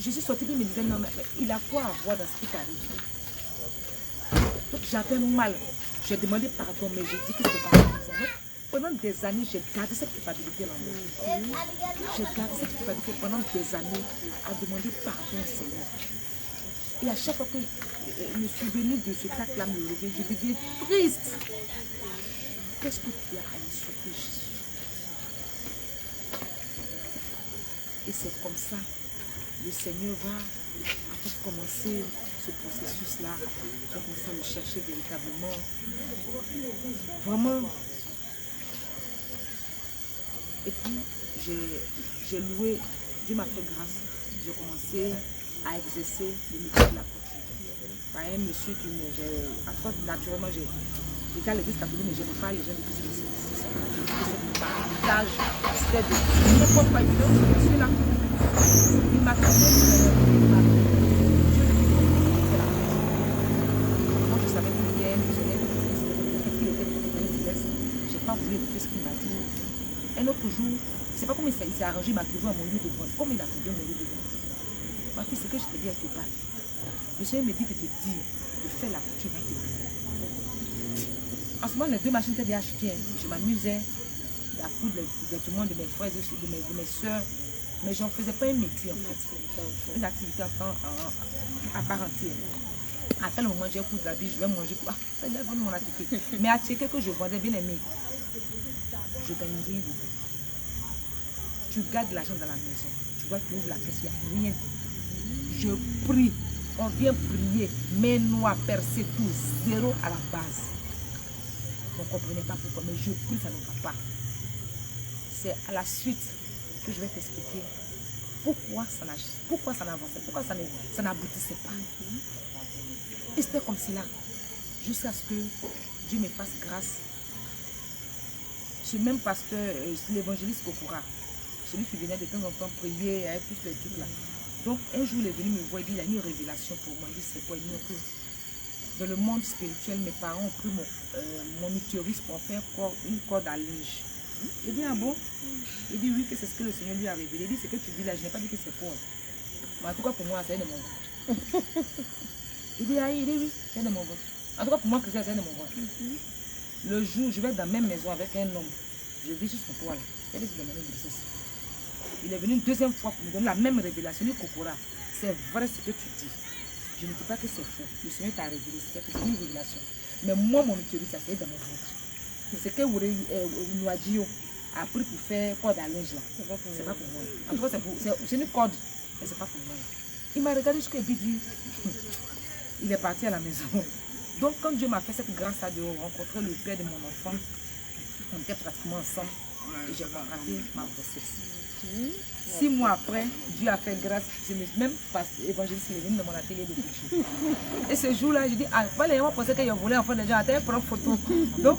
je suis sortie et me disais, non, mais il a quoi à voir dans ce qui t'arrive? Donc j'avais mal. J'ai demandé pardon, mais j'ai dit que c'était pas suffisant. Donc, pendant des années, j'ai gardé cette culpabilité en moi. J'ai gardé cette culpabilité pendant des années à demander pardon au Seigneur. Et à chaque fois que je suis venue de ce acte-là me lever, je deviens triste. Qu'est-ce que tu as à me sauver, Jésus? Et c'est comme ça, le Seigneur va, à tout commencer ce processus-là, j'ai commencé à le chercher véritablement. Vraiment. Et puis, j'ai loué, Dieu m'a fait grâce. J'ai commencé à exercer le métier de la couture. Par un monsieur qui me... Naturellement, j'étais à l'église catholique, mais je n'aime pas les gens de l'église. C'est partage, c'était de n'importe quoi. Je suis là. Il m'a fait moi, je savais qu'il était je n'ai pas voulu écouter ce qu'il m'a dit. Un autre jour, je ne sais pas comment il s'est arrangé, il m'a trouvé à mon lieu de vente. Comme il a trouvé mon lieu de vente. Ma fille, c'est que je te dis à te parler. Le Seigneur me dit de te dire, de faire la couture. En ce moment, les deux machines étaient déjà achetées. Je m'amusais à coudre les vêtements de mes frères, de mes soeurs. Mais je n'en faisais pas un métier en fait. Une activité à part entière. À quel moment j'ai coudre la bille, je vais manger. C'est déjà mon activité. Mais à checker que je vendais bien aimé, je gagne rien de tout. Tu gardes l'argent dans la maison. Tu vois, tu ouvres la caisse, il n'y a rien. Je prie. On vient prier. Main noire, percée, tout. Zéro à la base. On ne comprenait pas pourquoi. Mais je prie, ça ne va pas. C'est à la suite que je vais t'expliquer pourquoi ça n'avançait, pourquoi ça n'aboutissait pas. Et c'était comme cela. Jusqu'à ce que Dieu me fasse grâce. Ce même pasteur, l'évangéliste Kokora, celui qui venait de temps en temps prier avec tous les trucs là. Donc un jour il est venu me voir, il a eu une révélation pour moi. Il dit c'est quoi? Il dit que dans le monde spirituel, mes parents ont pris mon utérus pour en faire une corde à linge. Il dit ah bon? Il dit oui, que c'est ce que le Seigneur lui a révélé. Il dit ce que tu dis là, je n'ai pas dit que c'est faux. Mais en tout cas pour moi, c'est de mon ventre. Il dit ah, il dit oui, c'est de mon ventre. En tout cas pour moi, c'est de mon ventre. Le jour, je vais dans la même maison avec un homme. Je vis sur son toit là. Il est venu une deuxième fois pour me donner la même révélation. Il dit Kokora, c'est vrai ce que tu dis. Je ne dis pas que c'est faux. Le Seigneur t'a révélé, c'est une révélation. Mais moi, mon utérus, ça c'est dans mon ventre. C'est que Nouadjio a pris pour faire corde à linge là. C'est pas pour moi. En tout cas, c'est une corde, mais c'est pas pour moi. Il m'a regardé jusqu'à lui dit, il est parti à la maison. Donc quand Dieu m'a fait cette grâce de rencontrer le père de mon enfant, on était pratiquement ensemble et j'ai raté ma grossesse. 6 mois après, Dieu a fait grâce. Je n'ai même pas évangéliste, il est venu dans mon atelier de couture. Et ce jour-là, j'ai dit, ah, les gens pensaient qu'ils voulaient enfant des gens, attends, prendre photo. Donc,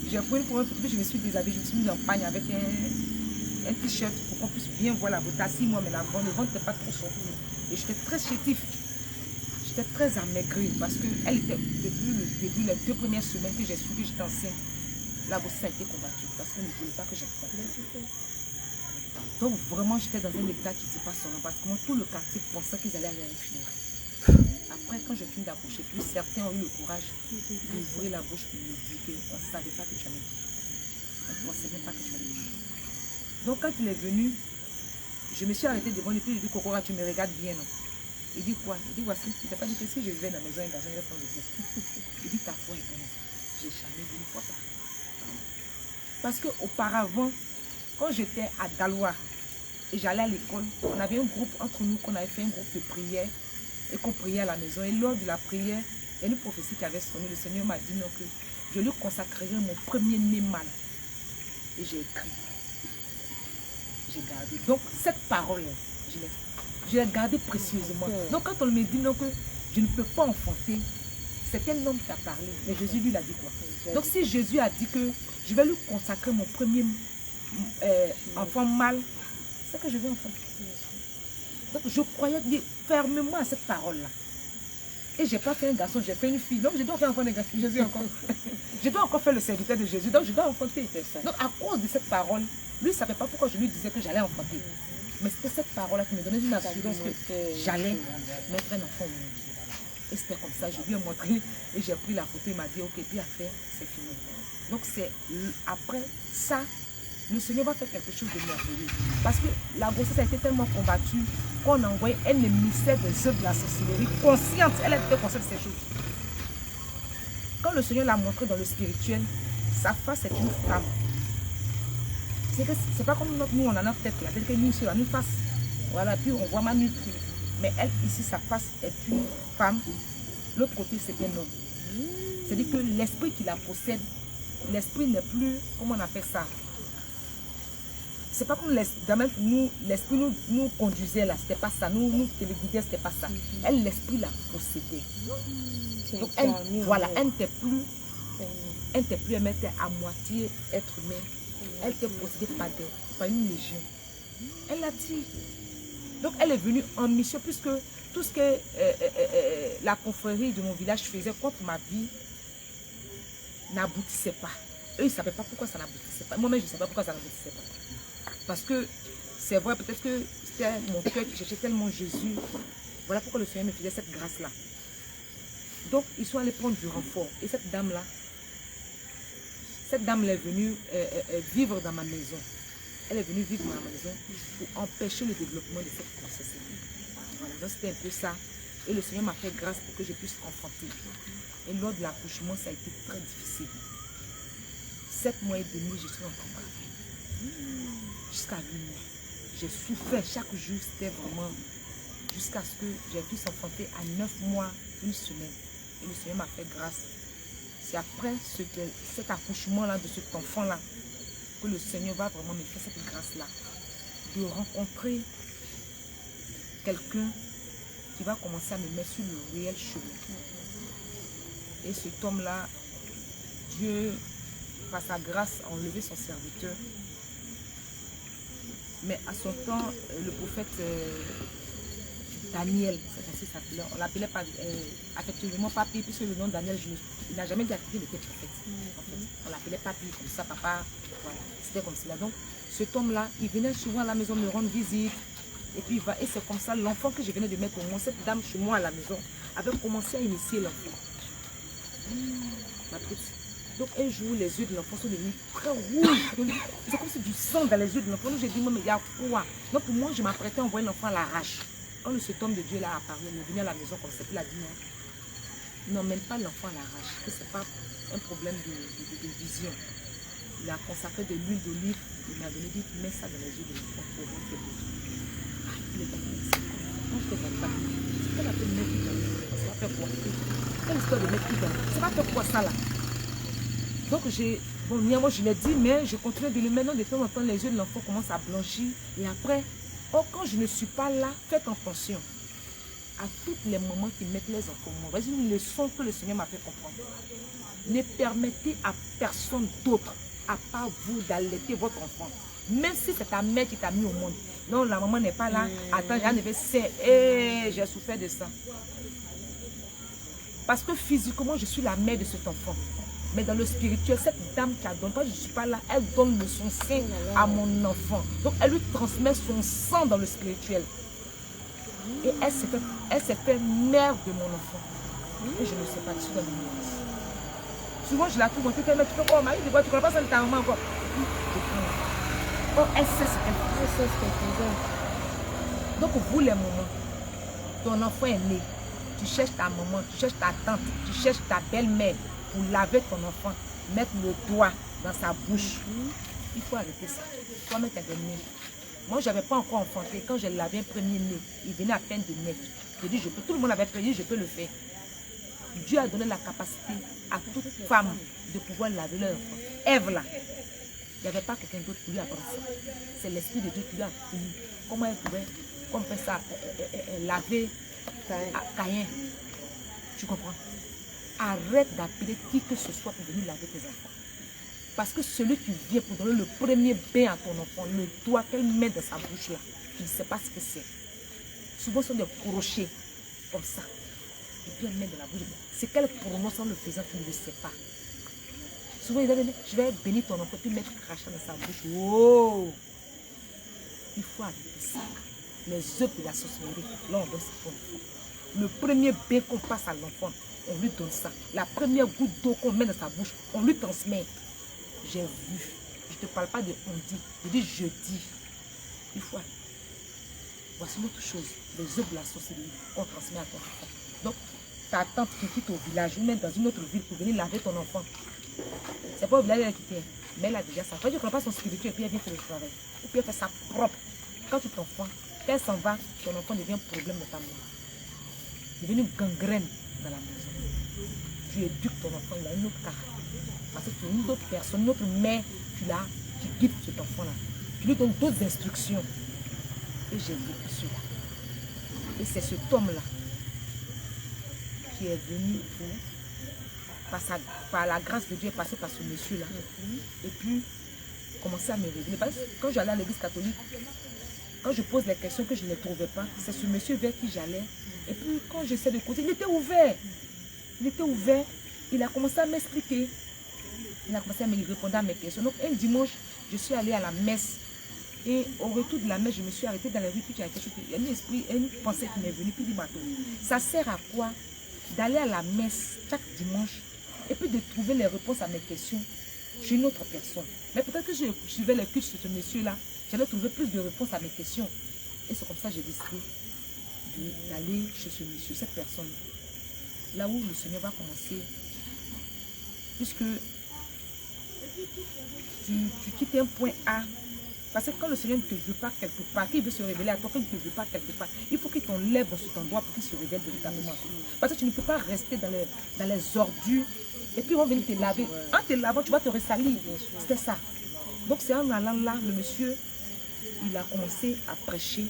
j'ai pris pour une photo, je me suis déshabillée, je me suis mise en pagne avec un t-shirt pour qu'on puisse bien voir la beauté. À 6 mois, mais le ventre n'était pas trop sorti. Et j'étais très chétif. J'étais très amaigrie parce qu'elle était, depuis les 2 premières semaines que j'ai su que j'étais enceinte, la grossesse a été combattue parce qu'on ne voulait pas que j'enfante. Donc vraiment, j'étais dans un état qui n'était pas son nom parce que moi, tout le quartier pensait qu'ils allaient aller à une funéraille. Après, quand j'ai fini d'accoucher, plus certains ont eu le courage d'ouvrir la bouche pour me dire qu'on ne savait pas que tu avais dit. On ne pensait même pas que tu avais dit. Donc quand il est venu, je me suis arrêtée devant lui et je lui ai dit, Kokora, tu me regardes bien, non? Il dit quoi? Il dit, voici, tu n'as pas dit que si je vivais dans la maison, un garçon, il va prendre le fils. Il dit, ta foi est bonne. J'ai jamais vu une fois pas. Parce qu'auparavant, quand j'étais à Daloa et j'allais à l'école, on avait un groupe entre nous, qu'on avait fait un groupe de prière et qu'on priait à la maison. Et lors de la prière, il y a une prophétie qui avait sonné. Le Seigneur m'a dit non, que je lui consacrerai mon premier-né mâle. Et j'ai écrit. J'ai gardé. Donc cette parole, je l'ai gardée précieusement. Donc quand on me dit non, que je ne peux pas enfanter, c'est un homme qui a parlé. Mais Jésus lui a dit quoi? Donc si Jésus a dit que je vais lui consacrer mon premier enfant mâle, c'est que je vais enfanter. Donc je croyais fermement à cette parole-là. Et je n'ai pas fait un garçon, j'ai fait une fille. Donc je dois faire encore un garçon. Jésus encore. Je dois encore faire le serviteur de Jésus. Donc je dois enfanter. Donc à cause de cette parole, lui ne savait pas pourquoi je lui disais que j'allais enfanter. Mais c'était cette parole-là qui me donnait une assurance que j'allais mettre un enfant au monde. Et c'était comme ça, je lui ai montré et j'ai pris la photo, il m'a dit ok, puis après, c'est fini. Donc c'est après ça, le Seigneur va faire quelque chose de merveilleux. Parce que la grossesse a été tellement combattue qu'on a envoyé un émissaire des œuvres de la sorcellerie, consciente, elle était consciente de ces choses. Quand le Seigneur l'a montré dans le spirituel, sa face est une femme. C'est pas comme nous, on a notre tête, la tête que nous, sur une face. Voilà, puis on voit ma nuque. Mais elle, ici, sa face est une femme. L'autre côté, c'est un homme. C'est-à-dire que l'esprit qui la possède, l'esprit n'est plus, comment on appelle ça? C'est pas comme l'esprit nous conduisait là, c'était pas ça. Nous téléguidait, c'était pas ça. Elle, l'esprit la possédait. Donc, elle n'était plus, elle était à moitié être humain. Elle était possédée par une légion. Elle a dit. Donc, elle est venue en mission puisque tout ce que la confrérie de mon village faisait contre ma vie n'aboutissait pas. Eux, ils ne savaient pas pourquoi ça n'aboutissait pas. Moi-même, je ne savais pas pourquoi ça n'aboutissait pas. Parce que c'est vrai, peut-être que c'était mon cœur qui cherchait tellement Jésus. Voilà pourquoi le Seigneur me faisait cette grâce-là. Donc, ils sont allés prendre du renfort. Et cette dame-là est venue vivre dans ma maison. Elle est venue vivre dans ma maison pour empêcher le développement de cette grossesse. Voilà, donc c'était un peu ça. Et le Seigneur m'a fait grâce pour que je puisse enfanter. Et lors de l'accouchement, ça a été très difficile. 7 mois et demi, je suis encore malade. Jusqu'à 8 mois. J'ai souffert chaque jour, c'était vraiment jusqu'à ce que j'ai pu s'enfanter à 9 mois, 1 semaine. Et le Seigneur m'a fait grâce. C'est après cet accouchement-là, de cet enfant-là, que le Seigneur va vraiment me faire cette grâce-là. De rencontrer quelqu'un qui va commencer à me mettre sur le réel chemin. Et cet homme-là, Dieu, par sa grâce, a enlevé son serviteur. Mais à son temps, le prophète Daniel, c'est ainsi s'appelait, on l'appelait pas affectueusement Papi, puisque le nom de Daniel, il n'a jamais dit qu'il était prophète. En fait. On l'appelait Papi, comme ça, papa, voilà, c'était comme cela. Donc, cet homme-là, il venait souvent à la maison me rendre visite, et puis et c'est comme ça, l'enfant que je venais de mettre au monde, cette dame chez moi à la maison, avait commencé à initier l'enfant. Ma petite. Donc un jour, les yeux de l'enfant sont devenus très rouges. C'est comme si du sang dans les yeux de l'enfant. Donc j'ai dit, mais il y a quoi? Donc pour moi, je m'apprêtais à envoyer l'enfant à l'arrache. Quand cet homme de Dieu là apparu, il est venu à la maison comme ça, il a dit non, n'emmène pas l'enfant à l'arrache, que ce n'est pas un problème de vision. Il a consacré de l'huile d'olive, il m'a donné dit, mets ça dans les yeux de l'enfant pour rentrer de Dieu. Il est venu, c'est quoi? Quand je te vois pas, c'est pas la peine de mettre dans les yeux, ça va faire quoi? Quelle histoire de mettre dans les yeux? Ça va faire quoi ça là? Donc moi je l'ai dit, mais je continue de lui mettre. De temps en temps, les yeux de l'enfant commencent à blanchir. Et après, quand je ne suis pas là, faites attention à toutes les moments qui mettent les enfants. Voici une leçon que le Seigneur m'a fait comprendre. Ne permettez à personne d'autre, à part vous, d'allaiter votre enfant. Même si c'est ta mère qui t'a mis au monde. Non, la maman n'est pas là. Attends, j'ai souffert de ça. Parce que physiquement, je suis la mère de cet enfant. Mais dans le spirituel, cette dame qui a donné, quand je ne suis pas là, elle donne son sein à mon enfant. Donc elle lui transmet son sang dans le spirituel. Et elle s'est fait mère de mon enfant. Et je ne sais pas, je suis dans l'ignorance. Souvent je la trouve, tu fais, mais tu fais quoi, Marie, tu ne connais pas ça de ta maman encore. Je prends. Oh, elle sait ce qu'elle fait. Donc vous les mamans, ton enfant est né. Tu cherches ta maman, tu cherches ta tante, tu cherches ta belle-mère. Pour laver ton enfant, mettre le doigt dans sa bouche. Il faut arrêter ça. Il faut mettre des nez. Moi, je n'avais pas encore enfanté. Quand je lavais un premier nez, il venait à peine de naître. Je dis, je peux. Tout le monde avait prévu, je peux le faire. Dieu a donné la capacité à toute femme de pouvoir laver leur enfant. Ève là, il n'y avait pas quelqu'un d'autre pour lui apprendre ça. C'est l'esprit de Dieu qui lui a appris. Comment elle pouvait, comme fait ça, laver Caïn. Tu comprends? Arrête d'appeler qui que ce soit pour venir laver tes enfants. Parce que celui qui vient pour donner le premier bain à ton enfant, le doigt qu'elle met dans sa bouche là, tu ne sais pas ce que c'est. Souvent, ce sont des crochets comme ça. Et puis elle met dans la bouche. C'est qu'elle prononce en le faisant, tu ne le sais pas. Souvent, il va dire, je vais bénir ton enfant, puis mettre crachat dans sa bouche. Oh! Il faut arrêter ça. Les œufs de la sorcellerie, là on doit se prendre. Le premier bain qu'on passe à l'enfant, on lui donne ça. La première goutte d'eau qu'on met dans sa bouche, on lui transmet. J'ai vu. Je ne te parle pas de on dit. Je dis je dis. Il faut aller. Voici une autre chose. Les œuvres de la sorcellerie qu'on transmet à ton enfant. Donc, ta tante qui quitte au village ou même dans une autre ville pour venir laver ton enfant. C'est pas au village qu'elle a quitté. Mais elle a déjà ça. Quand tu ne connais pas son spirituel et puis elle vient faire le travail. Et puis elle fait ça propre. Quand tu t'enfants, quand elle s'en va, ton enfant devient un problème de ta maison. Il devient une gangrène dans la maison. Tu éduques ton enfant, il a une autre carte. Parce que tu es une autre personne, une autre mère, qui guide cet enfant-là. Tu lui donnes d'autres instructions. Et j'ai vécu cela. Et c'est cet homme-là qui est venu par la grâce de Dieu, passé par ce monsieur-là. Et puis, commencer à me révéler. Parce que quand j'allais à l'église catholique, quand je pose les questions que je ne les trouvais pas, c'est ce monsieur vers qui j'allais. Et puis, quand j'essaie de causer, il était ouvert. Il était ouvert. Il a commencé à m'expliquer. Il a commencé à me répondre à mes questions. Donc, un dimanche, je suis allée à la messe. Et au retour de la messe, je me suis arrêtée dans la rue. Puis il y a quelque chose, il y a un esprit, une pensée qui m'est venue. Puis il dit, bateau, ça sert à quoi d'aller à la messe chaque dimanche et puis de trouver les réponses à mes questions chez une autre personne. Mais peut-être que je suivais le culte de ce monsieur-là, j'allais trouver plus de réponses à mes questions. Et c'est comme ça que j'ai décidé d'aller chez ce monsieur, cette personne. Là où le Seigneur va commencer. Puisque tu quittes un point A. Parce que quand le Seigneur ne te veut pas quelque part, qu'il veut se révéler à toi, qu'il ne te veut pas quelque part, il faut qu'il t'enlève dans cet endroit pour qu'il se révèle véritablement. Parce que tu ne peux pas rester dans les ordures et puis on va venir te laver. En te lavant, tu vas te ressalir. C'était ça. Donc c'est en allant là, le monsieur, il a commencé à prêcher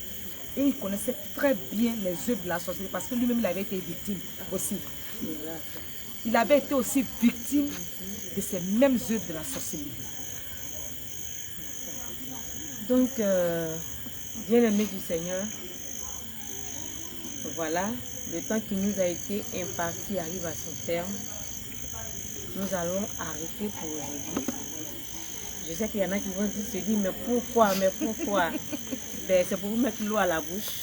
et il connaissait très bien les œuvres de la sorcellerie parce que lui-même il avait été victime aussi. Il avait été aussi victime de ces mêmes œuvres de la sorcellerie. Donc, bien-aimés du Seigneur, voilà, le temps qui nous a été imparti arrive à son terme. Nous allons arrêter pour aujourd'hui. Je sais qu'il y en a qui vont se dire, mais pourquoi? Ben, c'est pour vous mettre l'eau à la bouche,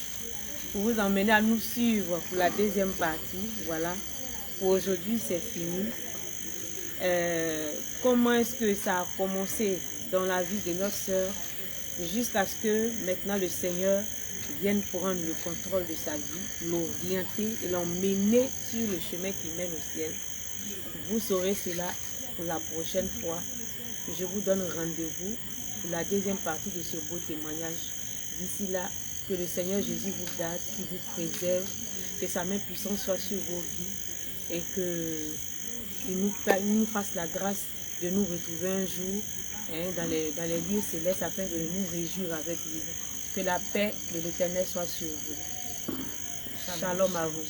pour vous emmener à nous suivre pour la deuxième partie. Voilà, pour aujourd'hui, c'est fini. Comment est-ce que ça a commencé dans la vie de notre sœur? Jusqu'à ce que maintenant le Seigneur vienne prendre le contrôle de sa vie, l'orienter et l'emmener sur le chemin qui mène au ciel. Vous saurez cela pour la prochaine fois. Je vous donne rendez-vous pour la deuxième partie de ce beau témoignage. D'ici là, que le Seigneur Jésus vous garde, qu'il vous préserve, que sa main puissante soit sur vos vies et qu'il nous fasse la grâce de nous retrouver un jour dans les lieux célestes afin de nous réjouir avec lui. Que la paix de l'Éternel soit sur vous. Shalom à vous.